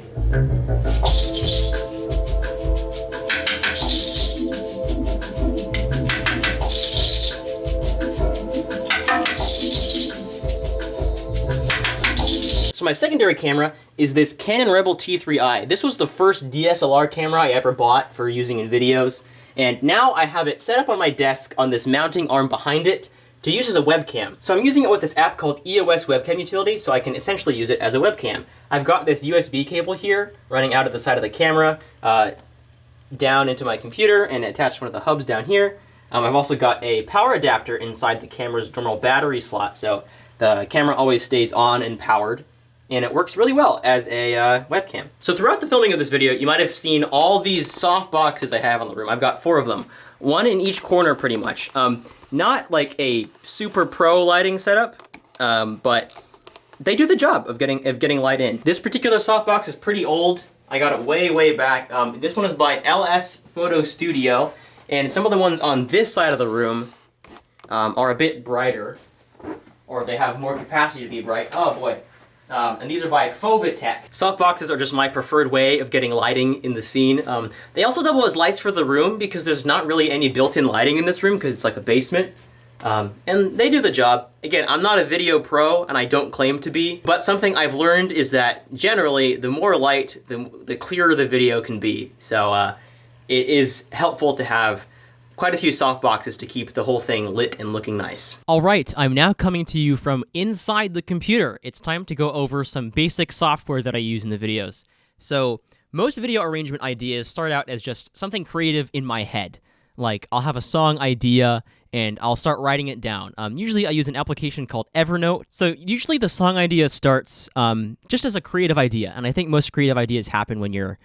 So my secondary camera is this Canon Rebel T3i. This was the first DSLR camera I ever bought for using in videos, and now I have it set up on my desk on this mounting arm behind it to use as a webcam. So I'm using it with this app called EOS Webcam Utility, so I can essentially use it as a webcam. I've got this USB cable here running out of the side of the camera down into my computer and attached to one of the hubs down here. I've also got a power adapter inside the camera's normal battery slot, so the camera always stays on and powered, and it works really well as a webcam. So throughout the filming of this video, you might have seen all these soft boxes I have on the room. I've got 4 of them, one in each corner pretty much. Not like a super pro lighting setup, but they do the job of getting light in. This particular softbox is pretty old. I got it way back. This one is by LS Photo Studio, and some of the ones on this side of the room are a bit brighter, or they have more capacity to be bright. Oh boy. And these are by Fovitech. Softboxes are just my preferred way of getting lighting in the scene. They also double as lights for the room because there's not really any built-in lighting in this room because it's like a basement. And they do the job. Again, I'm not a video pro and I don't claim to be, but something I've learned is that generally the more light, the clearer the video can be. So it is helpful to have quite a few softboxes to keep the whole thing lit and looking nice. All right, I'm now coming to you from inside the computer. It's time to go over some basic software that I use in the videos. So most video arrangement ideas start out as just something creative in my head. Like, I'll have a song idea, and I'll start writing it down. Usually I use an application called Evernote. So usually the song idea starts just as a creative idea, and I think most creative ideas happen when you're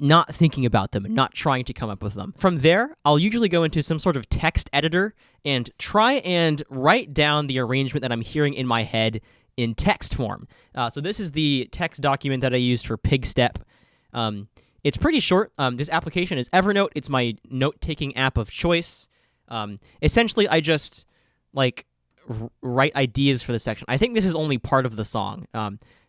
not thinking about them and not trying to come up with them. From there, I'll usually go into some sort of text editor and try and write down the arrangement that I'm hearing in my head in text form. So this is the text document that I used for Pig Step. It's pretty short. This application is Evernote. It's my note-taking app of choice. Essentially, I just write ideas for the section. I think this is only part of the song.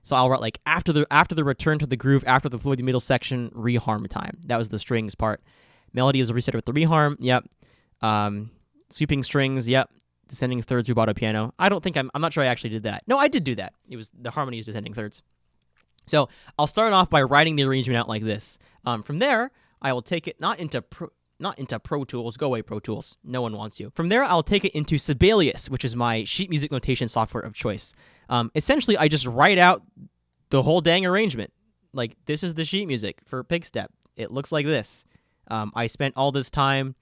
So I'll write after the return to the groove, after the floating middle section, reharm time. That was the strings part. Melody is reset with the reharm. Yep. Sweeping strings. Yep. Descending thirds, rubato piano. I'm not sure I actually did that. No, I did do that. It was the harmony is descending thirds. So I'll start off by writing the arrangement out like this. From there, I will take it not into Pro Tools. Go away, Pro Tools. No one wants you. From there, I'll take it into Sibelius, which is my sheet music notation software of choice. Essentially, I just write out the whole dang arrangement. Like, this is the sheet music for Pig Step. It looks like this. I spent all this time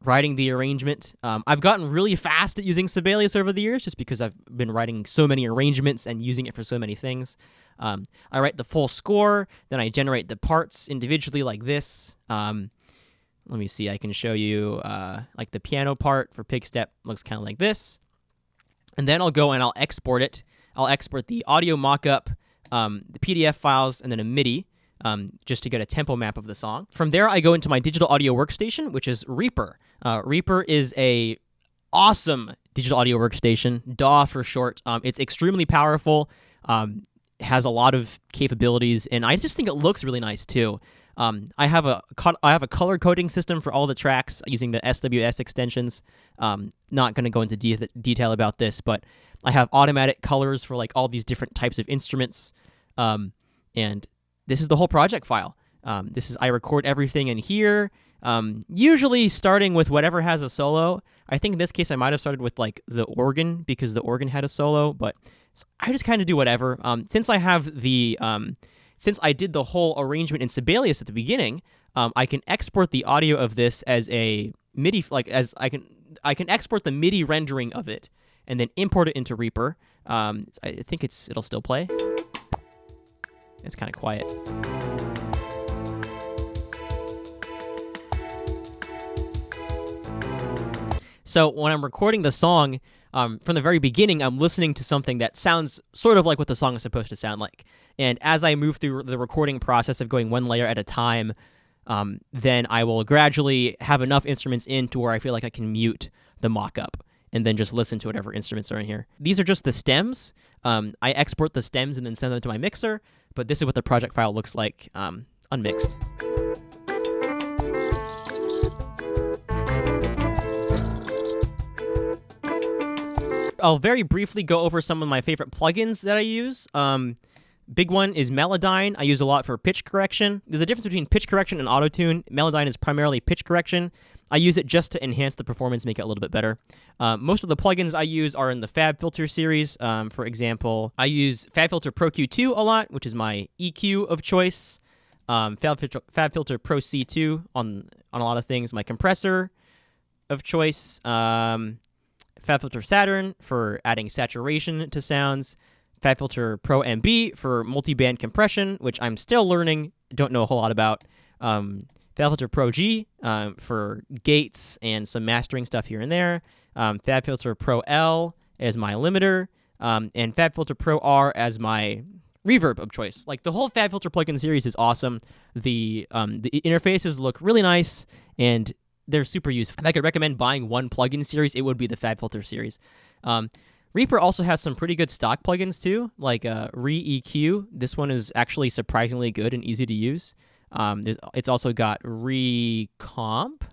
writing the arrangement. I've gotten really fast at using Sibelius over the years just because I've been writing so many arrangements and using it for so many things. I write the full score, then I generate the parts individually like this. Let me see, I can show you like the piano part for Pig Step looks kind of like this. And then I'll go and I'll export it. I'll export the audio mockup, the PDF files, and then a MIDI just to get a tempo map of the song. From there, I go into my digital audio workstation, which is Reaper. Reaper is a awesome digital audio workstation, DAW for short. It's extremely powerful, has a lot of capabilities, and I just think it looks really nice too. I have a color coding system for all the tracks using the SWS extensions. Not going to go into detail about this, but I have automatic colors for all these different types of instruments. And this is the whole project file. I record everything in here, usually starting with whatever has a solo. I think in this case I might have started with the organ because the organ had a solo, but I just kind of do whatever. Since I did the whole arrangement in Sibelius at the beginning, I can export the audio of this as a MIDI, I can export the MIDI rendering of it and then import it into Reaper. I think it'll still play. It's kind of quiet. So when I'm recording the song, from the very beginning, I'm listening to something that sounds sort of like what the song is supposed to sound like. And as I move through the recording process of going one layer at a time, then I will gradually have enough instruments in to where I feel like I can mute the mock-up and then just listen to whatever instruments are in here. These are just the stems. I export the stems and then send them to my mixer, but this is what the project file looks like unmixed. I'll very briefly go over some of my favorite plugins that I use. Big one is Melodyne. I use a lot for pitch correction. There's a difference between pitch correction and auto-tune. Melodyne is primarily pitch correction. I use it just to enhance the performance, make it a little bit better. Most of the plugins I use are in the FabFilter series. For example, I use FabFilter Pro Q2 a lot, which is my EQ of choice. FabFilter Pro C2 on a lot of things. My compressor of choice. FabFilter Saturn for adding saturation to sounds. FabFilter Pro MB for multi-band compression, which I'm still learning, don't know a whole lot about. FabFilter Pro G for gates and some mastering stuff here and there. FabFilter Pro L as my limiter, and FabFilter Pro R as my reverb of choice. The whole FabFilter plugin series is awesome. The interfaces look really nice, and they're super useful. If I could recommend buying one plugin series, it would be the FabFilter series. Reaper also has some pretty good stock plugins too, like Re-EQ. This one is actually surprisingly good and easy to use. It's also got Re-Comp,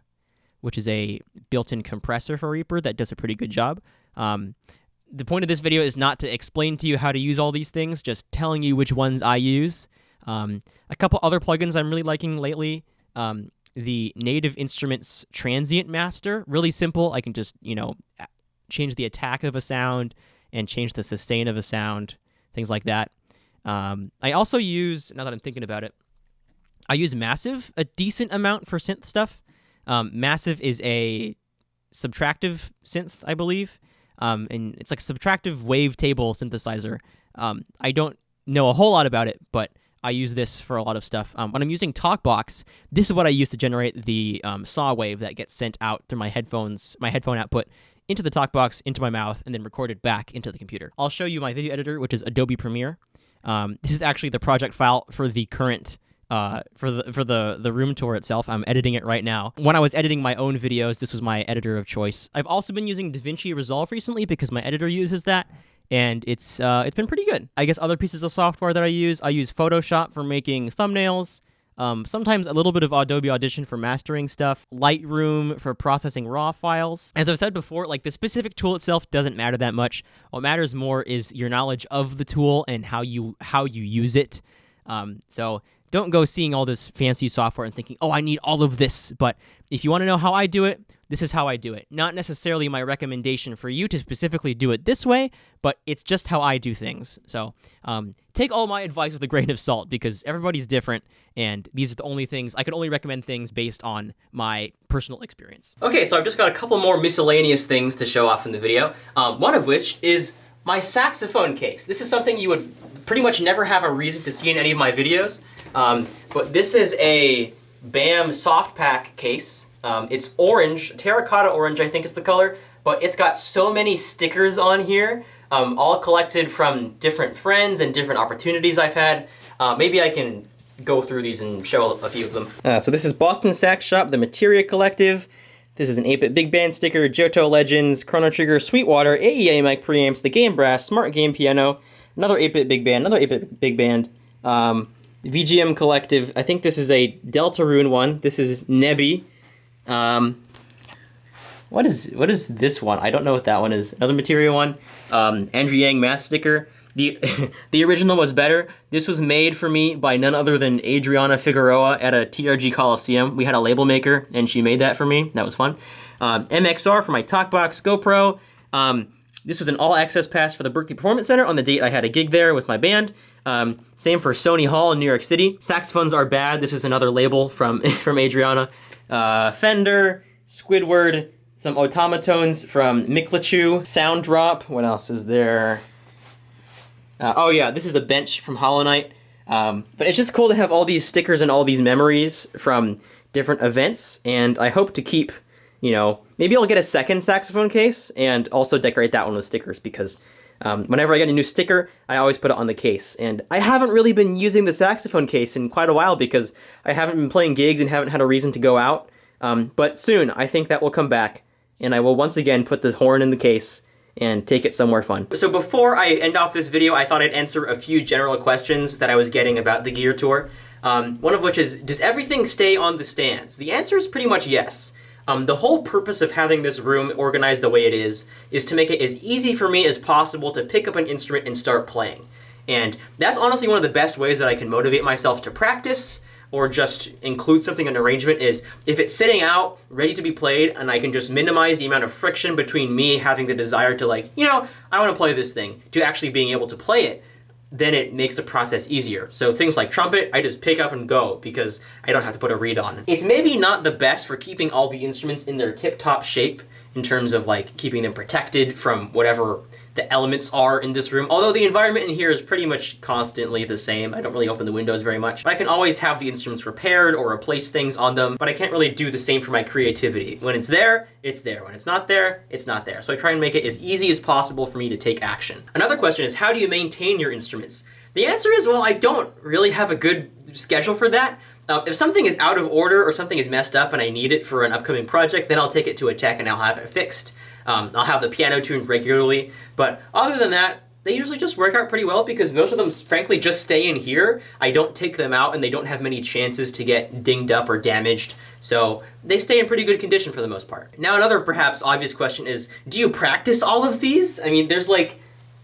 which is a built-in compressor for Reaper that does a pretty good job. The point of this video is not to explain to you how to use all these things, just telling you which ones I use. A couple other plugins I'm really liking lately. the Native Instruments Transient Master. Really simple. I can just, change the attack of a sound and change the sustain of a sound, things like that. I also use, now that I'm thinking about it, I use Massive a decent amount for synth stuff. Massive is a subtractive synth, I believe, and it's like a subtractive wavetable synthesizer. I don't know a whole lot about it, but I use this for a lot of stuff. When I'm using TalkBox, this is what I use to generate the saw wave that gets sent out through my headphone output into the TalkBox, into my mouth, and then recorded back into the computer. I'll show you my video editor, which is Adobe Premiere. This is actually the project file for the current for the room tour itself. I'm editing it right now. When I was editing my own videos, this was my editor of choice. I've also been using DaVinci Resolve recently because my editor uses that, and it's been pretty good. I guess other pieces of software that I use Photoshop for making thumbnails, sometimes a little bit of Adobe Audition for mastering stuff, Lightroom for processing RAW files. As I've said before, like the specific tool itself doesn't matter that much. What matters more is your knowledge of the tool and how you use it. So don't go seeing all this fancy software and thinking, oh, I need all of this. But if you want to know how I do it, this is how I do it. Not necessarily my recommendation for you to specifically do it this way, but it's just how I do things. So take all my advice with a grain of salt because everybody's different, and these are the only things, I can only recommend things based on my personal experience. Okay, so I've just got a couple more miscellaneous things to show off in the video, one of which is my saxophone case. This is something you would pretty much never have a reason to see in any of my videos, but this is a BAM soft pack case. It's orange, terracotta orange I think is the color, but it's got so many stickers on here, all collected from different friends and different opportunities I've had. Maybe I can go through these and show a few of them. So this is Boston Sax Shop, the Materia Collective. This is an 8-bit big band sticker, Johto Legends, Chrono Trigger, Sweetwater, AEA mic preamps, the Game Brass, Smart Game Piano, another 8-bit big band, another 8-bit big band, VGM Collective. I think this is a Deltarune one. This is Nebby. What is this one? I don't know what that one is. Another Materia one. Andrew Yang math sticker. The original was better. This was made for me by none other than Adriana Figueroa at a TRG Coliseum. We had a label maker, and she made that for me. That was fun. MXR for my TalkBox GoPro. This was an all-access pass for the Berkeley Performance Center on the date I had a gig there with my band. Same for Sony Hall in New York City. Saxophones Are Bad. This is another label from Adriana. Fender, Squidward, some automatones from Miklachu, Sound Drop. What else is there? Oh yeah, this is a bench from Hollow Knight. But it's just cool to have all these stickers and all these memories from different events, and I hope to keep, maybe I'll get a second saxophone case and also decorate that one with stickers because whenever I get a new sticker, I always put it on the case. And I haven't really been using the saxophone case in quite a while because I haven't been playing gigs and haven't had a reason to go out. But soon, I think that will come back, and I will once again put the horn in the case and take it somewhere fun. So before I end off this video, I thought I'd answer a few general questions that I was getting about the gear tour. One of which is, does everything stay on the stands? The answer is pretty much yes. The whole purpose of having this room organized the way it is to make it as easy for me as possible to pick up an instrument and start playing. And that's honestly one of the best ways that I can motivate myself to practice or just include something in an arrangement is if it's sitting out, ready to be played, and I can just minimize the amount of friction between me having the desire to I want to play this thing, to actually being able to play it, then it makes the process easier. So things like trumpet, I just pick up and go because I don't have to put a reed on. It's maybe not the best for keeping all the instruments in their tip-top shape in terms of keeping them protected from whatever the elements are in this room, although the environment in here is pretty much constantly the same. I don't really open the windows very much, but I can always have the instruments repaired or replace things on them, but I can't really do the same for my creativity. When it's there, it's there. When it's not there, it's not there. So I try and make it as easy as possible for me to take action. Another question is, how do you maintain your instruments? The answer is, well, I don't really have a good schedule for that. If something is out of order or something is messed up and I need it for an upcoming project, then I'll take it to a tech and I'll have it fixed. I'll have the piano tuned regularly, but other than that, they usually just work out pretty well because most of them, frankly, just stay in here. I don't take them out and they don't have many chances to get dinged up or damaged, so they stay in pretty good condition for the most part. Now, another perhaps obvious question is, do you practice all of these? I mean, there's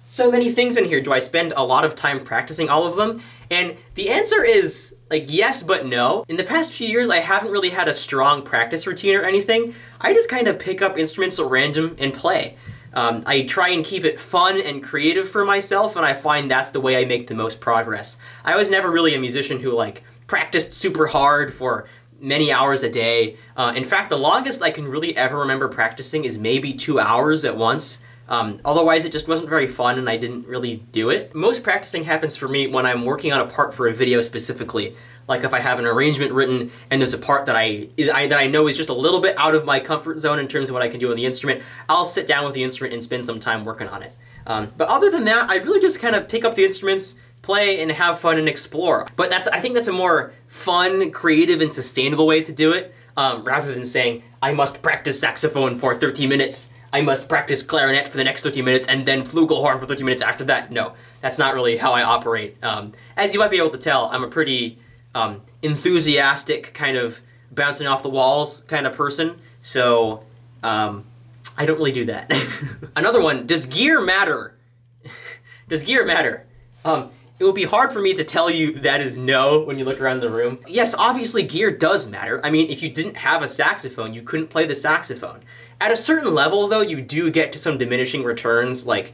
so many things in here. Do I spend a lot of time practicing all of them? And the answer is like yes, but no. In the past few years, I haven't really had a strong practice routine or anything. I just kind of pick up instruments at random and play. I try and keep it fun and creative for myself, and I find that's the way I make the most progress. I was never really a musician who like practiced super hard for many hours a day. In fact, the longest I can really ever remember practicing is maybe 2 hours at once. Otherwise, it just wasn't very fun and I didn't really do it. Most practicing happens for me when I'm working on a part for a video specifically. Like if I have an arrangement written and there's a part that I know is just a little bit out of my comfort zone in terms of what I can do on the instrument, I'll sit down with the instrument and spend some time working on it. But other than that, I really just kind of pick up the instruments, play, and have fun and explore. But I think that's a more fun, creative, and sustainable way to do it, rather than saying, I must practice saxophone for 30 minutes, I must practice clarinet for the next 30 minutes, and then flugelhorn for 30 minutes after that. No, that's not really how I operate. As you might be able to tell, I'm a pretty enthusiastic, kind of bouncing off the walls kind of person, so I don't really do that. Another one, does gear matter? Does gear matter? It would be hard for me to tell you that is no when you look around the room. Yes, obviously gear does matter. I mean, if you didn't have a saxophone, you couldn't play the saxophone. At a certain level, though, you do get to some diminishing returns. Like,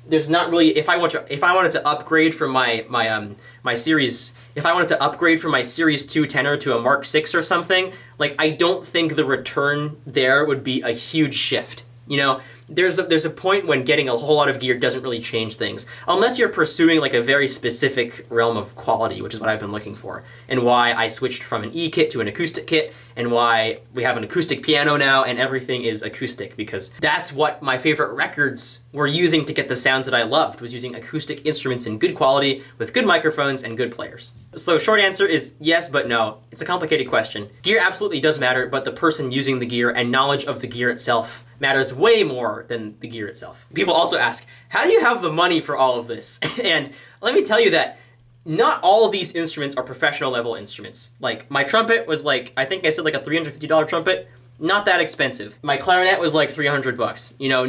there's not really, if I wanted to upgrade from my series, if I wanted to upgrade from my Series 2 tenor to a Mark 6 or something, like, I don't think the return there would be a huge shift. You know, there's a point when getting a whole lot of gear doesn't really change things, unless you're pursuing like a very specific realm of quality, which is what I've been looking for, and why I switched from an E kit to an acoustic kit, and why we have an acoustic piano now, and everything is acoustic, because that's what my favorite records were using to get the sounds that I loved, was using acoustic instruments in good quality, with good microphones and good players. So short answer is yes, but no. It's a complicated question. Gear absolutely does matter, but the person using the gear and knowledge of the gear itself matters way more than the gear itself. People also ask, how do you have the money for all of this? And let me tell you that not all of these instruments are professional level instruments. Like, my trumpet was like, I think I said like a $350 trumpet. Not that expensive. My clarinet was like $300. You know,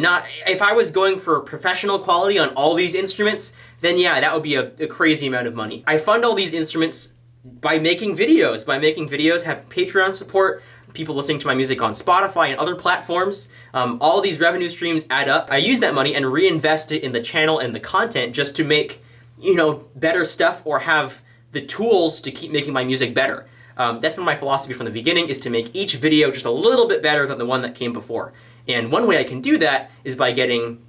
if I was going for professional quality on all these instruments, then yeah, that would be a crazy amount of money. I fund all these instruments by making videos. Have Patreon support, people listening to my music on Spotify and other platforms. All these revenue streams add up. I use that money and reinvest it in the channel and the content just to make, you know, better stuff or have the tools to keep making my music better. That's been my philosophy from the beginning, is to make each video just a little bit better than the one that came before. And one way I can do that is by getting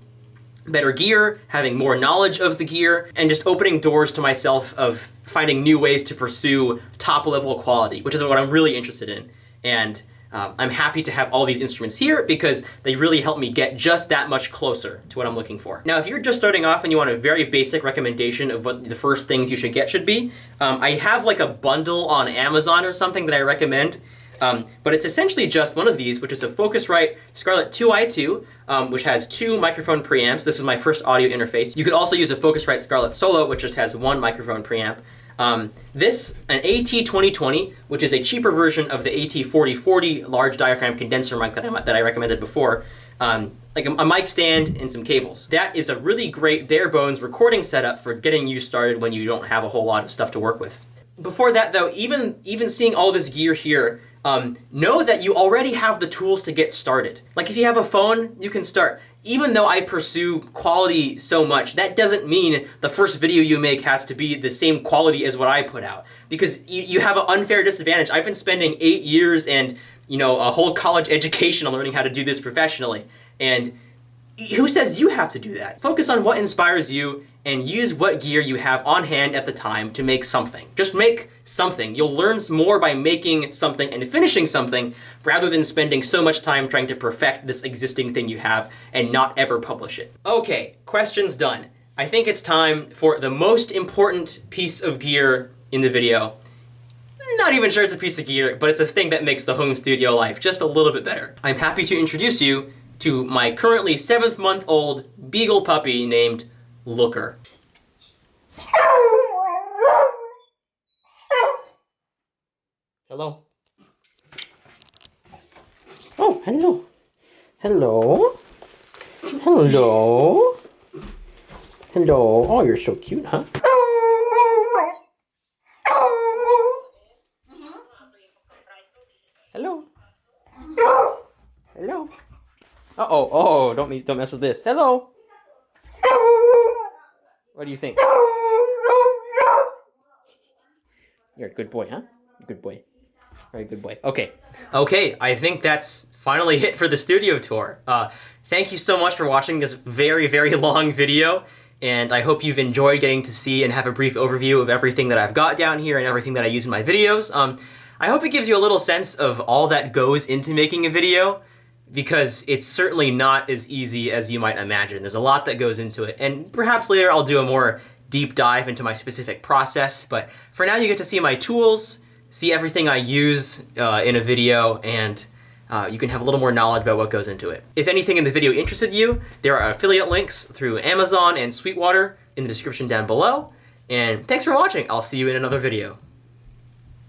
better gear, having more knowledge of the gear, and just opening doors to myself of finding new ways to pursue top-level quality, which is what I'm really interested in. And I'm happy to have all these instruments here because they really help me get just that much closer to what I'm looking for. Now, if you're just starting off and you want a very basic recommendation of what the first things you should be, I have like a bundle on Amazon or something that I recommend. But it's essentially just one of these, which is a Focusrite Scarlett 2i2, which has 2 microphone preamps. This is my first audio interface. You could also use a Focusrite Scarlett Solo, which just has 1 microphone preamp. An AT2020, which is a cheaper version of the AT4040 large diaphragm condenser mic that I recommended before, like a mic stand and some cables. That is a really great bare bones recording setup for getting you started when you don't have a whole lot of stuff to work with. Before that though, even seeing all this gear here, know that you already have the tools to get started. Like if you have a phone, you can start. Even though I pursue quality so much, that doesn't mean the first video you make has to be the same quality as what I put out. Because you have an unfair disadvantage. I've been spending 8 years and, you know, a whole college education on learning how to do this professionally. And who says you have to do that? Focus on what inspires you and use what gear you have on hand at the time to make something. Just make something. You'll learn more by making something and finishing something rather than spending so much time trying to perfect this existing thing you have and not ever publish it. Okay, questions done. I think it's time for the most important piece of gear in the video. Not even sure it's a piece of gear, but it's a thing that makes the home studio life just a little bit better. I'm happy to introduce you to my currently 7-month-old beagle puppy named Looker. Hello. Oh, hello. Hello. Hello. Hello. Oh, you're so cute, huh? Hello. Hello. Uh-oh. Oh, don't mess with this. Hello. What do you think? You're a good boy, huh? Good boy. Very good boy. Okay. Okay, I think that's finally it for the studio tour. Thank you so much for watching this very, very long video, and I hope you've enjoyed getting to see and have a brief overview of everything that I've got down here and everything that I use in my videos. I hope it gives you a little sense of all that goes into making a video, because it's certainly not as easy as you might imagine. There's a lot that goes into it, and perhaps later I'll do a more deep dive into my specific process, but for now you get to see my tools, see everything I use in a video, and you can have a little more knowledge about what goes into it. If anything in the video interested you, there are affiliate links through Amazon and Sweetwater in the description down below, and thanks for watching. I'll see you in another video.